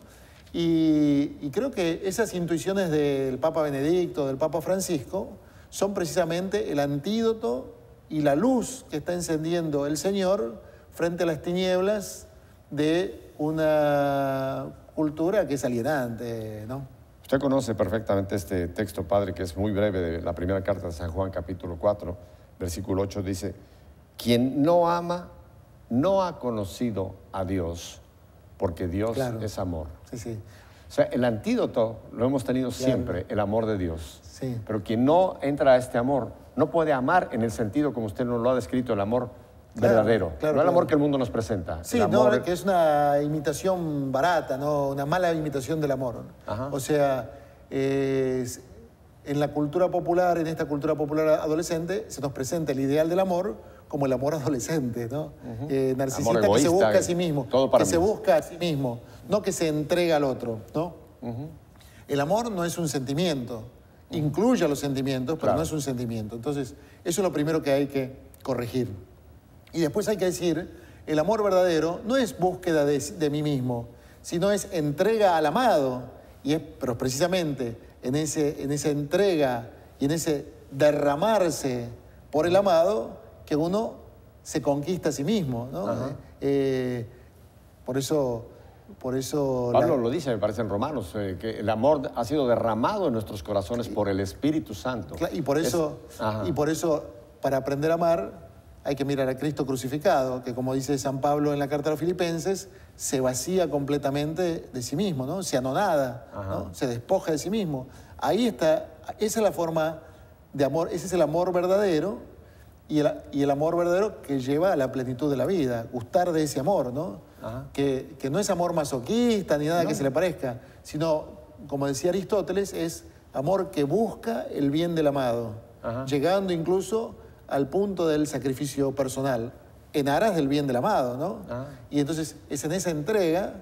S2: Y creo que esas intuiciones del Papa Benedicto, del Papa Francisco, son precisamente el antídoto y la luz que está encendiendo el Señor frente a las tinieblas de una cultura que es alienante, ¿no?
S1: Usted conoce perfectamente este texto, padre, que es muy breve, de la primera carta de San Juan, capítulo 4, versículo 8, dice, quien no ama no ha conocido a Dios, porque Dios es amor.
S2: Sí, sí.
S1: O sea, el antídoto lo hemos tenido siempre, el amor de Dios.
S2: Sí.
S1: Pero quien no entra a este amor no puede amar en el sentido como usted nos lo ha descrito, el amor verdadero. No el amor que el mundo nos presenta.
S2: Sí, que es una imitación barata, ¿no? Una mala imitación del amor. O sea, en la cultura popular, en esta cultura popular adolescente, se nos presenta el ideal del amor como el amor adolescente, ¿no? Narcisista, egoísta, que se busca a sí mismo. Se busca a sí mismo, no que se entrega al otro, ¿no? El amor no es un sentimiento. Incluye a los sentimientos, pero no es un sentimiento. Entonces, eso es lo primero que hay que corregir. Y después hay que decir, el amor verdadero no es búsqueda de mí mismo, sino es entrega al amado. Pero precisamente en esa entrega y en ese derramarse por el amado que uno se conquista a sí mismo, ¿no? Por eso
S1: Pablo lo dice, me parece, en Romanos, que el amor ha sido derramado en nuestros corazones por el Espíritu Santo.
S2: Y por eso, para aprender a amar, hay que mirar a Cristo crucificado, que como dice San Pablo en la carta a los Filipenses, se vacía completamente de sí mismo, ¿no? Se anonada, ¿no? Se despoja de sí mismo. Ahí está, esa es la forma de amor, ese es el amor verdadero, y el amor verdadero que lleva a la plenitud de la vida, gustar de ese amor, ¿no? Que no es amor masoquista ni nada que se le parezca, sino, como decía Aristóteles, es amor que busca el bien del amado, llegando incluso al punto del sacrificio personal, en aras del bien del amado, ¿no? Y entonces es en esa entrega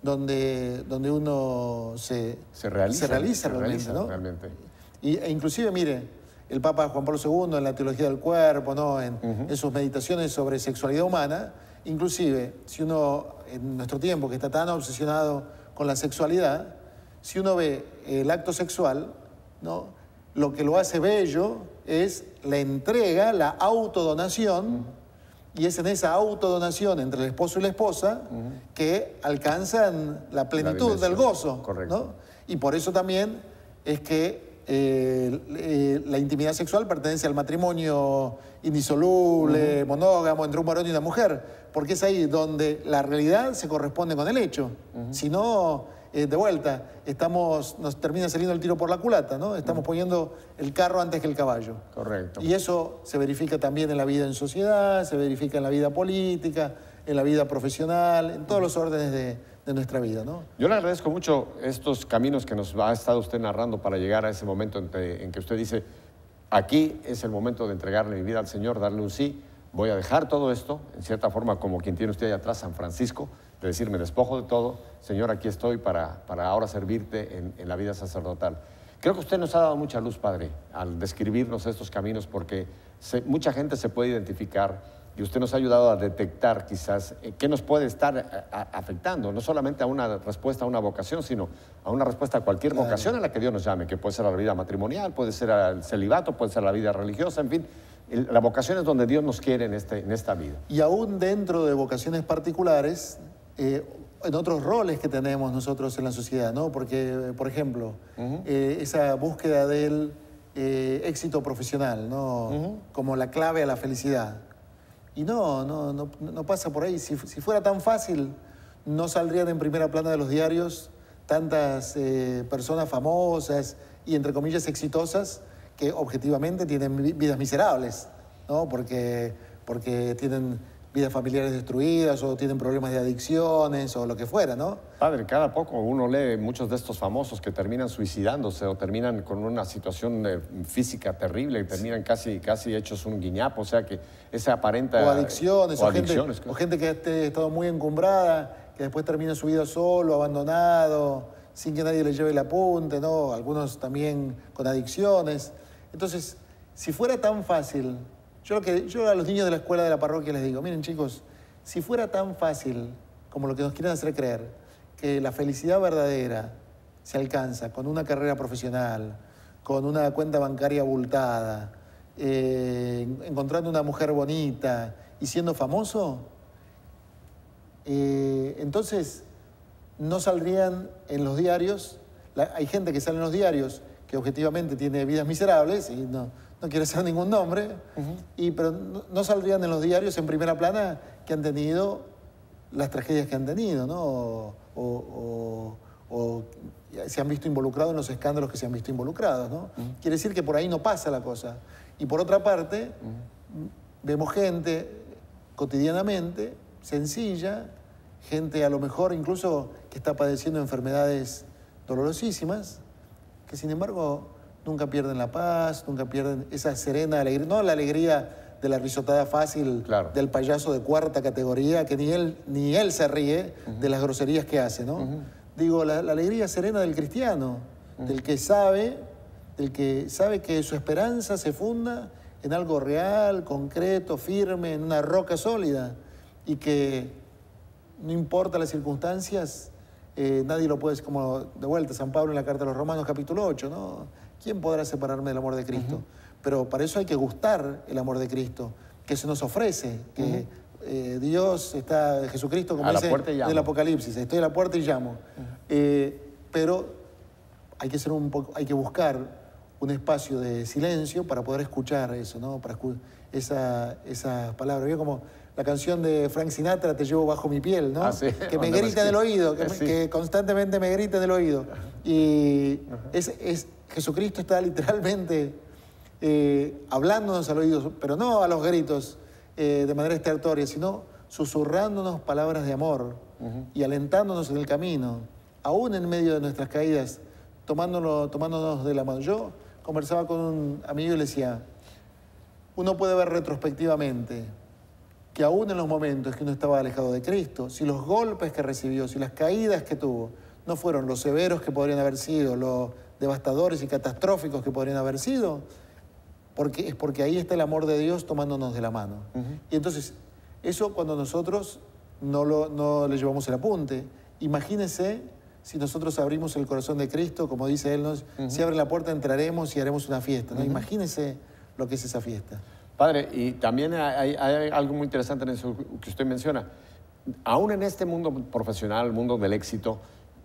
S2: donde uno se realiza realmente, ¿no? E inclusive, mire, el Papa Juan Pablo II en la teología del cuerpo, ¿no? En sus meditaciones sobre sexualidad humana, inclusive, si uno, en nuestro tiempo, que está tan obsesionado con la sexualidad, si uno ve el acto sexual, ¿no? Lo que lo hace bello es la entrega, la autodonación Y es en esa autodonación entre el esposo y la esposa que alcanzan la plenitud del gozo.
S1: Correcto.
S2: ¿No? Y por eso también es que la intimidad sexual pertenece al matrimonio indisoluble, monógamo, entre un varón y una mujer, porque es ahí donde la realidad se corresponde con el hecho. Si no, de vuelta, nos termina saliendo el tiro por la culata, ¿no? Estamos poniendo el carro antes que el caballo.
S1: Correcto.
S2: Y eso se verifica también en la vida en sociedad, se verifica en la vida política, en la vida profesional, en todos los órdenes de nuestra vida, ¿no?
S1: Yo le agradezco mucho estos caminos que nos ha estado usted narrando para llegar a ese momento en que usted dice, aquí es el momento de entregarle mi vida al Señor, darle un sí, voy a dejar todo esto, en cierta forma como quien tiene usted allá atrás, San Francisco, de decir, me despojo de todo, Señor, aquí estoy para ahora servirte en la vida sacerdotal. Creo que usted nos ha dado mucha luz, Padre, al describirnos estos caminos, porque mucha gente se puede identificar y usted nos ha ayudado a detectar quizás qué nos puede estar afectando, no solamente a una respuesta a una vocación, sino a una respuesta a cualquier vocación a la que Dios nos llame, que puede ser a la vida matrimonial, puede ser al celibato, puede ser a la vida religiosa, en fin. La vocación es donde Dios nos quiere en esta vida.
S2: Y aún dentro de vocaciones particulares, en otros roles que tenemos nosotros en la sociedad, ¿no? Porque, por ejemplo, esa búsqueda del éxito profesional, ¿no? Como la clave a la felicidad. Y no pasa por ahí. Si fuera tan fácil, no saldrían en primera plana de los diarios tantas personas famosas y, entre comillas, exitosas que objetivamente tienen vidas miserables, ¿no? Porque tienen vidas familiares destruidas o tienen problemas de adicciones o lo que fuera, ¿no?
S1: Padre, cada poco uno lee muchos de estos famosos que terminan suicidándose o terminan con una situación física terrible, terminan casi hechos un guiñapo, o sea que esa aparenta...
S2: O adicciones, o gente que ha estado muy encumbrada, que después termina su vida solo, abandonado, sin que nadie le lleve el apunte, ¿no? Algunos también con adicciones. Entonces, si fuera tan fácil... Yo a los niños de la escuela de la parroquia les digo, miren chicos, si fuera tan fácil como lo que nos quieren hacer creer, que la felicidad verdadera se alcanza con una carrera profesional, con una cuenta bancaria abultada, encontrando una mujer bonita y siendo famoso, entonces no saldrían en los diarios. Hay gente que sale en los diarios que objetivamente tiene vidas miserables y no quiero hacer ningún nombre, pero no saldrían en los diarios en primera plana que han tenido las tragedias que han tenido, ¿no? O se han visto involucrados en los escándalos que se han visto involucrados, ¿no? Quiere decir que por ahí no pasa la cosa. Y por otra parte, vemos gente cotidianamente, sencilla, gente a lo mejor incluso que está padeciendo enfermedades dolorosísimas, que sin embargo nunca pierden la paz, nunca pierden esa serena alegría, no la alegría de la risotada fácil del payaso de cuarta categoría, que ni él se ríe de las groserías que hace, ¿no? Digo, la alegría serena del cristiano, del que sabe que su esperanza se funda en algo real, concreto, firme, en una roca sólida, y que no importa las circunstancias, nadie lo puede, como de vuelta San Pablo en la carta a los Romanos capítulo 8, ¿no? ¿Quién podrá separarme del amor de Cristo? Pero para eso hay que gustar el amor de Cristo, que se nos ofrece, que Dios está, Jesucristo, como dice en el Apocalipsis, estoy a la puerta y llamo. Pero hay que buscar un espacio de silencio para poder escuchar eso, ¿no? Para esas palabras. Yo como la canción de Frank Sinatra, Te llevo bajo mi piel, ¿no?
S1: ¿Sí?
S2: Que me grita en el oído, que constantemente me grita en el oído. Y Jesucristo está literalmente hablándonos al oído, pero no a los gritos de manera estertórea, sino susurrándonos palabras de amor y alentándonos en el camino, aún en medio de nuestras caídas, tomándonos de la mano. Yo conversaba con un amigo y le decía, uno puede ver retrospectivamente que aún en los momentos que uno estaba alejado de Cristo, si los golpes que recibió, si las caídas que tuvo, no fueron los severos que podrían haber sido, los devastadores y catastróficos que podrían haber sido, es porque ahí está el amor de Dios tomándonos de la mano. Y entonces, eso cuando nosotros no le llevamos el apunte, imagínense si nosotros abrimos el corazón de Cristo, como dice Él, si abre la puerta entraremos y haremos una fiesta, ¿no? Imagínense lo que es esa fiesta.
S1: Padre, y también hay algo muy interesante en eso que usted menciona. Aún en este mundo profesional, el mundo del éxito,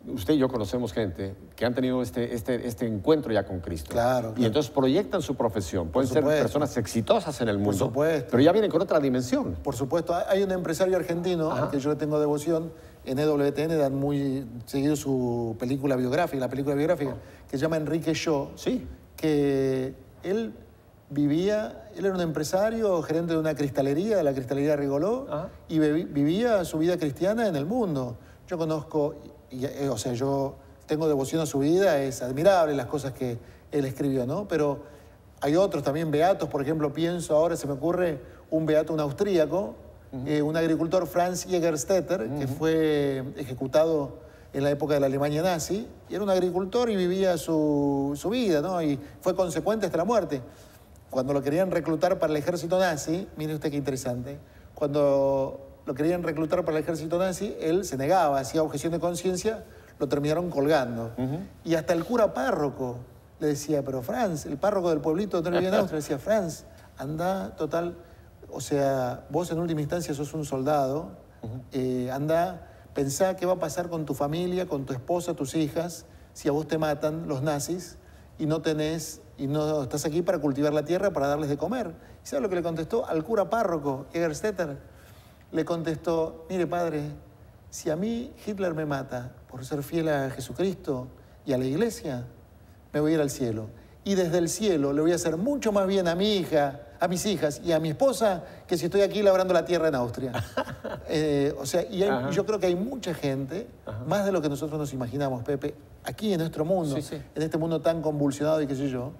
S1: usted y yo conocemos gente que han tenido este encuentro ya con Cristo.
S2: Claro,
S1: Y
S2: claro.
S1: entonces proyectan su profesión. Pueden ser personas exitosas en el mundo,
S2: supuesto.
S1: pero ya vienen con otra dimensión.
S2: Por supuesto, hay un empresario argentino al que yo le tengo devoción. En EWTN dan muy seguido su película biográfica, la película biográfica, que se llama Enrique Shaw.
S1: Sí.
S2: Que él era un empresario, gerente de una cristalería, de la cristalería Rigoló, y vivía su vida cristiana en el mundo. Yo conozco, o sea, yo tengo devoción a su vida, es admirable las cosas que él escribió, ¿no? Pero hay otros también beatos, por ejemplo, pienso ahora, se me ocurre un beato, un austríaco, un agricultor, Franz Jägerstätter, que fue ejecutado en la época de la Alemania nazi, y era un agricultor y vivía su vida, ¿no? Y fue consecuente hasta la muerte. Cuando lo querían reclutar para el ejército nazi, mire usted qué interesante, cuando lo querían reclutar para el ejército nazi, él se negaba, hacía objeción de conciencia, lo terminaron colgando. Y hasta el cura párroco le decía, pero Franz, el párroco del pueblito donde vivía en Austria, decía, Franz, anda, total, o sea, vos en última instancia sos un soldado, anda, pensá qué va a pasar con tu familia, con tu esposa, tus hijas, si a vos te matan los nazis y no estás aquí para cultivar la tierra, para darles de comer. ¿Y sabes lo que le contestó al cura párroco, Jägerstätter? Le contestó, mire padre, si a mí Hitler me mata por ser fiel a Jesucristo y a la iglesia, me voy a ir al cielo. Y desde el cielo le voy a hacer mucho más bien a mi hija, a mis hijas y a mi esposa que si estoy aquí labrando la tierra en Austria. O sea, y yo creo que hay mucha gente, más de lo que nosotros nos imaginamos, Pepe, aquí en nuestro mundo, en este mundo tan convulsionado y qué sé yo,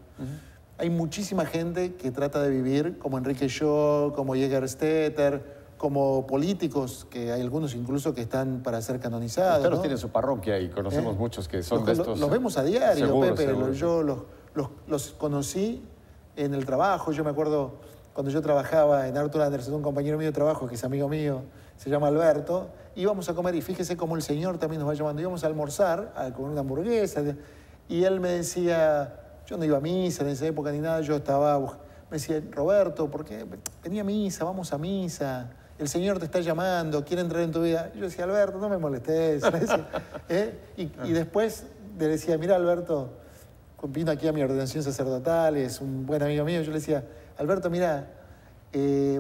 S2: hay muchísima gente que trata de vivir como Enrique Shaw, como Jägerstätter, como políticos, que hay algunos incluso que están para ser canonizados.
S1: Usted los
S2: ¿no?
S1: tiene en su parroquia y conocemos muchos que son de estos.
S2: Los vemos a diario,
S1: seguro,
S2: Pepe.
S1: seguro.
S2: Yo los conocí en el trabajo. Yo me acuerdo cuando yo trabajaba en Arthur Anderson, un compañero mío de trabajo que es amigo mío, se llama Alberto, íbamos a comer y fíjese cómo el Señor también nos va llamando. Íbamos a almorzar, a comer una hamburguesa, y él me decía, yo no iba a misa en esa época ni nada, yo estaba, me decía, Roberto, ¿por qué? Vení a misa, vamos a misa. El Señor te está llamando, quiere entrar en tu vida. Y yo decía, Alberto, no me molestes. Y después le decía, mira, Alberto, vino aquí a mi ordenación sacerdotal, es un buen amigo mío. Yo le decía, Alberto, mira,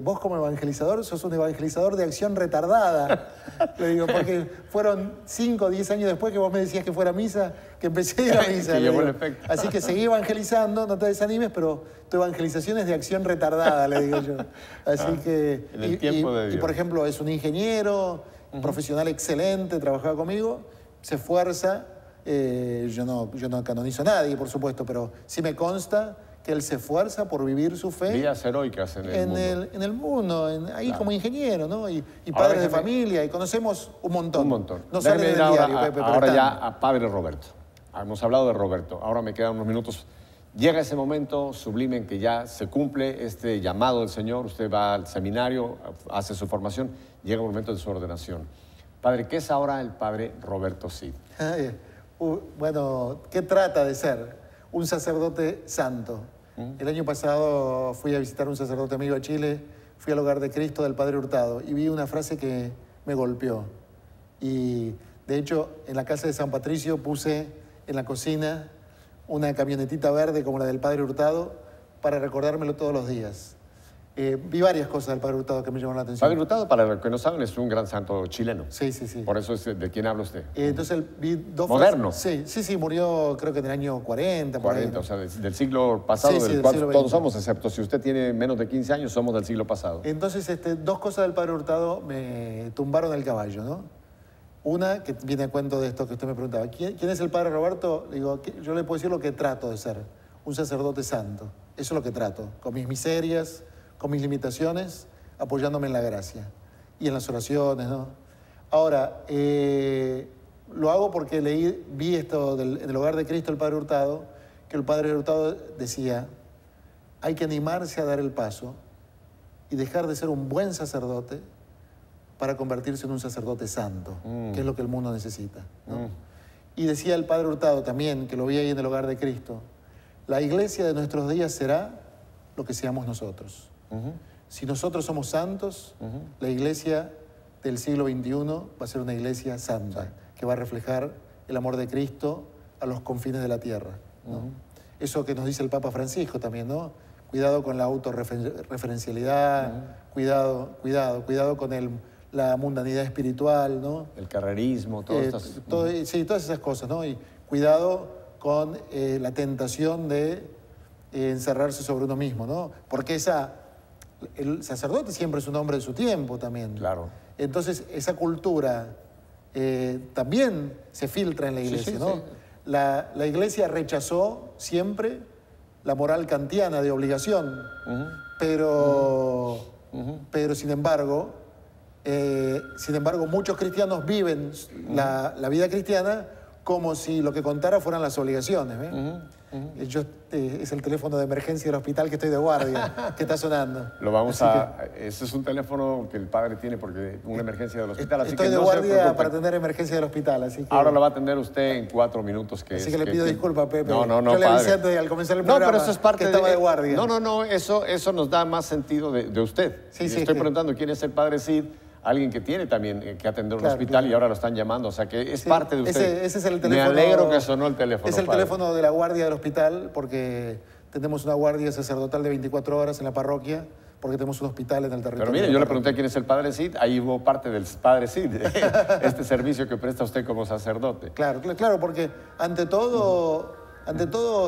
S2: vos como evangelizador sos un evangelizador de acción retardada. Le digo, porque fueron 5 o 10 años después que vos me decías que fuera a misa, que empecé a ir a misa.
S1: Que llevó el efecto.
S2: Así que seguí evangelizando, no te desanimes, pero tu evangelización es de acción retardada, le digo yo. Así que...
S1: En el tiempo de Dios.
S2: Y, por ejemplo, es un ingeniero, un profesional excelente, trabajaba conmigo, se esfuerza. Yo no canonizo a nadie, por supuesto, pero sí me consta que él se esfuerza por vivir su fe.
S1: Vidas heroicas en el mundo.
S2: En el mundo, ahí
S1: Claro.
S2: como ingeniero, ¿no? Y padres de familia, y conocemos un montón.
S1: Un montón.
S2: No sale
S1: Déjeme
S2: del
S1: ir ahora,
S2: diario, Pepe, pero
S1: ahora
S2: están.
S1: ya a Padre Roberto. Hemos hablado de Roberto. Ahora me quedan unos minutos. Llega ese momento sublime en que ya se cumple este llamado del Señor. Usted va al seminario, hace su formación, llega el momento de su ordenación. Padre, ¿qué es ahora el Padre Roberto Cid?
S2: Bueno, ¿qué trata de ser? Un sacerdote santo. El año pasado fui a visitar un sacerdote amigo de Chile, fui al Hogar de Cristo del Padre Hurtado y vi una frase que me golpeó. Y de hecho, en la casa de San Patricio puse en la cocina una camionetita verde como la del Padre Hurtado para recordármelo todos los días. Vi varias cosas del Padre Hurtado que me llamaron la atención.
S1: Padre Hurtado, para los que no saben, es un gran santo chileno.
S2: Sí, sí, sí.
S1: Por eso es de quién habla usted.
S2: Entonces vi dos
S1: Moderno.
S2: frases. Sí, murió creo que en el año 40. por ahí.
S1: 40, o sea, del siglo pasado,
S2: Sí,
S1: del
S2: del
S1: cual
S2: siglo
S1: todos
S2: XX.
S1: somos, excepto si usted tiene menos de 15 años, somos del siglo pasado.
S2: Entonces, dos cosas del Padre Hurtado me tumbaron el caballo, ¿no? Una, que viene a cuento de esto que usted me preguntaba. ¿Quién es el Padre Roberto? Le digo, yo le puedo decir lo que trato de ser, un sacerdote santo. Eso es lo que trato, con mis miserias, con mis limitaciones, apoyándome en la gracia y en las oraciones, ¿no? Ahora, lo hago porque vi esto en el Hogar de Cristo, el Padre Hurtado, que el Padre Hurtado decía, hay que animarse a dar el paso y dejar de ser un buen sacerdote para convertirse en un sacerdote santo, que es lo que el mundo necesita, ¿no? Y decía el Padre Hurtado también, que lo vi ahí en el Hogar de Cristo, la iglesia de nuestros días será lo que seamos nosotros. Si nosotros somos santos, la iglesia del siglo XXI va a ser una iglesia santa, que va a reflejar el amor de Cristo a los confines de la tierra, ¿no? Eso que nos dice el Papa Francisco también, ¿no? Cuidado con la autorreferencialidad, cuidado con la mundanidad espiritual, ¿no?
S1: El carrerismo, todas estas...
S2: Sí, todas esas cosas, ¿no? Y cuidado con la tentación de encerrarse sobre uno mismo, ¿no? Porque el sacerdote siempre es un hombre de su tiempo también.
S1: Claro.
S2: Entonces, esa cultura también se filtra en la iglesia, ¿no? Sí. La iglesia rechazó siempre la moral kantiana de obligación, pero sin embargo, muchos cristianos viven la vida cristiana como si lo que contara fueran las obligaciones. Es el teléfono de emergencia del hospital que estoy de guardia, que está sonando.
S1: Ese es un teléfono que el padre tiene porque una emergencia del hospital. Así
S2: estoy
S1: que
S2: de guardia para atender emergencia del hospital. Así que,
S1: ahora lo va a atender usted en 4 minutos.
S2: Así que le pido disculpas, Pepe.
S1: No,
S2: yo le avisé al comenzar el programa
S1: pero eso es parte
S2: que estaba de guardia.
S1: No, eso nos da más sentido de usted.
S2: Sí,
S1: estoy preguntando quién es el padre Cid. Alguien que tiene también que atender un hospital y ahora lo están llamando, o sea que es parte de usted.
S2: Ese es el teléfono.
S1: Me alegro que sonó el teléfono.
S2: Es el teléfono de la guardia del hospital porque tenemos una guardia sacerdotal de 24 horas en la parroquia porque tenemos un hospital en el territorio.
S1: Pero mire, yo le pregunté quién es el padre Cid, ahí hubo parte del padre Cid, este servicio que presta usted como sacerdote.
S2: Claro, porque ante todo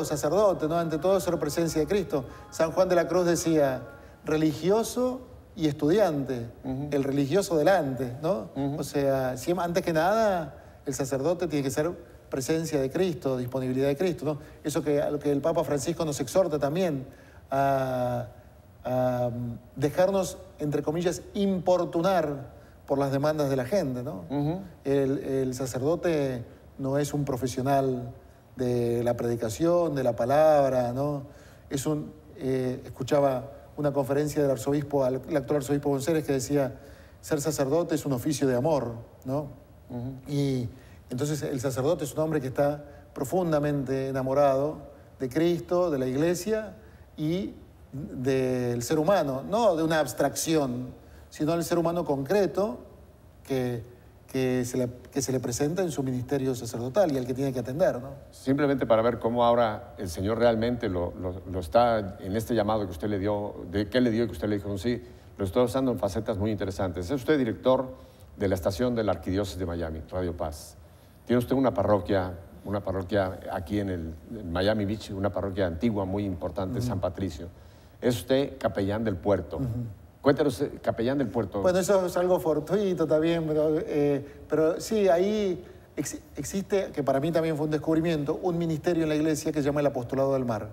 S2: sacerdote, ¿no? Ante todo ser presencia de Cristo. San Juan de la Cruz decía, religioso y estudiante, el religioso delante, ¿no? O sea, antes que nada, el sacerdote tiene que ser presencia de Cristo, disponibilidad de Cristo, ¿no? Eso a lo que el Papa Francisco nos exhorta también, a dejarnos, entre comillas, importunar por las demandas de la gente, ¿no? El sacerdote no es un profesional de la predicación, de la palabra, ¿no? Escuchaba una conferencia del arzobispo, el actual arzobispo González, que decía, ser sacerdote es un oficio de amor, ¿no? Y entonces el sacerdote es un hombre que está profundamente enamorado de Cristo, de la iglesia y del ser humano, no de una abstracción, sino del ser humano concreto que se le presenta en su ministerio sacerdotal y al que tiene que atender, ¿no?
S1: Simplemente para ver cómo ahora el Señor realmente lo está, en este llamado que usted le dio, que le dio y que usted le dijo sí, lo está usando en facetas muy interesantes. Es usted director de la estación de la Arquidiócesis de Miami, Radio Paz. Tiene usted una parroquia aquí en Miami Beach, una parroquia antigua muy importante, San Patricio. Es usted capellán del puerto. Cuéntanos, capellán del puerto.
S2: Bueno, eso es algo fortuito también, pero sí, ahí existe, que para mí también fue un descubrimiento, un ministerio en la iglesia que se llama el Apostolado del Mar,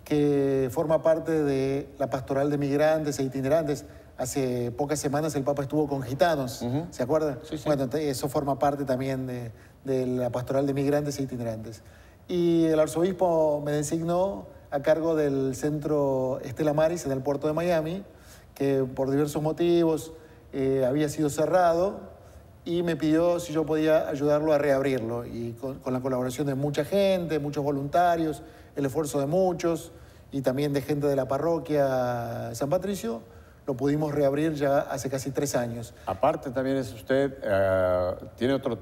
S2: que forma parte de la pastoral de migrantes e itinerantes. Hace pocas semanas el Papa estuvo con gitanos, ¿se acuerdan?
S1: Sí.
S2: Bueno, eso forma parte también de la pastoral de migrantes e itinerantes. Y el arzobispo me designó a cargo del centro Estela Maris en el puerto de Miami, que por diversos motivos había sido cerrado y me pidió si yo podía ayudarlo a reabrirlo. Y con la colaboración de mucha gente, muchos voluntarios, el esfuerzo de muchos y también de gente de la parroquia San Patricio, lo pudimos reabrir ya hace casi 3 años.
S1: Aparte también es usted, tiene otro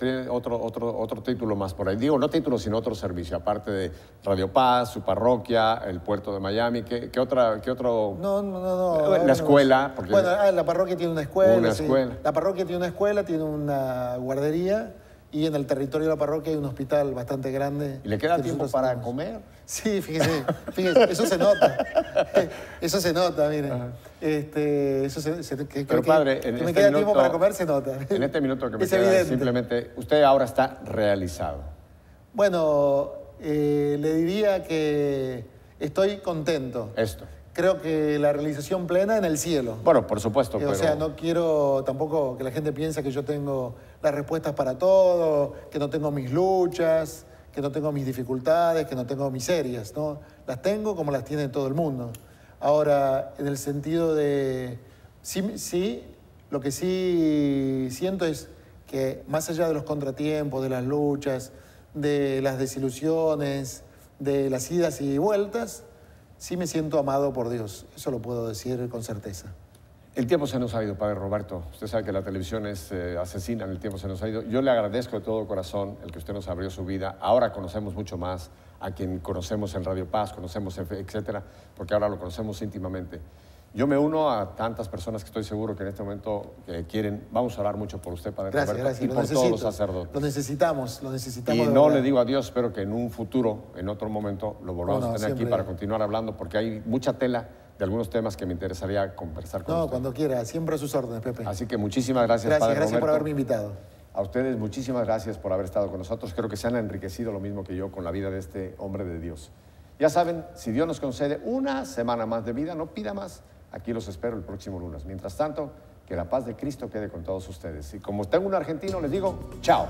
S1: título más por ahí. Digo, no título, sino otro servicio. Aparte de Radio Paz, su parroquia, el puerto de Miami, ¿qué otro?
S2: No.
S1: La escuela. Porque...
S2: Bueno, la parroquia tiene una escuela.
S1: Una escuela.
S2: La parroquia tiene una escuela, tiene una guardería y en el territorio de la parroquia hay un hospital bastante grande.
S1: ¿Y le queda tiempo para comer?
S2: Sí, fíjese, eso se nota. Eso se nota, miren.
S1: Pero padre,
S2: que me queda tiempo para comer se nota.
S1: En este minuto que me queda, simplemente, usted ahora está realizado.
S2: Bueno, le diría que estoy contento. Creo que la realización plena en el cielo.
S1: Bueno, por supuesto,
S2: O sea, no quiero tampoco que la gente piense que yo tengo las respuestas para todo, que no tengo mis luchas, que no tengo mis dificultades, que no tengo miserias, ¿no? Las tengo como las tiene todo el mundo. Ahora, en el sentido de... Sí, lo que sí siento es que más allá de los contratiempos, de las luchas, de las desilusiones, de las idas y vueltas, sí me siento amado por Dios. Eso lo puedo decir con certeza.
S1: El tiempo se nos ha ido, Padre Roberto. Usted sabe que la televisión es asesina, el tiempo se nos ha ido. Yo le agradezco de todo corazón el que usted nos abrió su vida. Ahora conocemos mucho más a quien conocemos en Radio Paz, conocemos en etcétera, porque ahora lo conocemos íntimamente. Yo me uno a tantas personas que estoy seguro que en este momento quieren. Vamos a orar mucho por usted, Padre Roberto,
S2: Gracias.
S1: y por todos los sacerdotes.
S2: Lo necesitamos
S1: Y no le digo adiós, espero que en un futuro, en otro momento, lo volvamos a tener aquí para continuar hablando, porque hay mucha tela de algunos temas que me interesaría conversar con usted.
S2: Cuando quiera, siempre a sus órdenes, Pepe.
S1: Así que muchísimas gracias, Padre Roberto.
S2: Gracias por haberme invitado.
S1: A ustedes muchísimas gracias por haber estado con nosotros. Creo que se han enriquecido lo mismo que yo con la vida de este hombre de Dios. Ya saben, si Dios nos concede una semana más de vida, no pida más. Aquí los espero el próximo lunes. Mientras tanto, que la paz de Cristo quede con todos ustedes. Y como tengo un argentino, les digo, chao.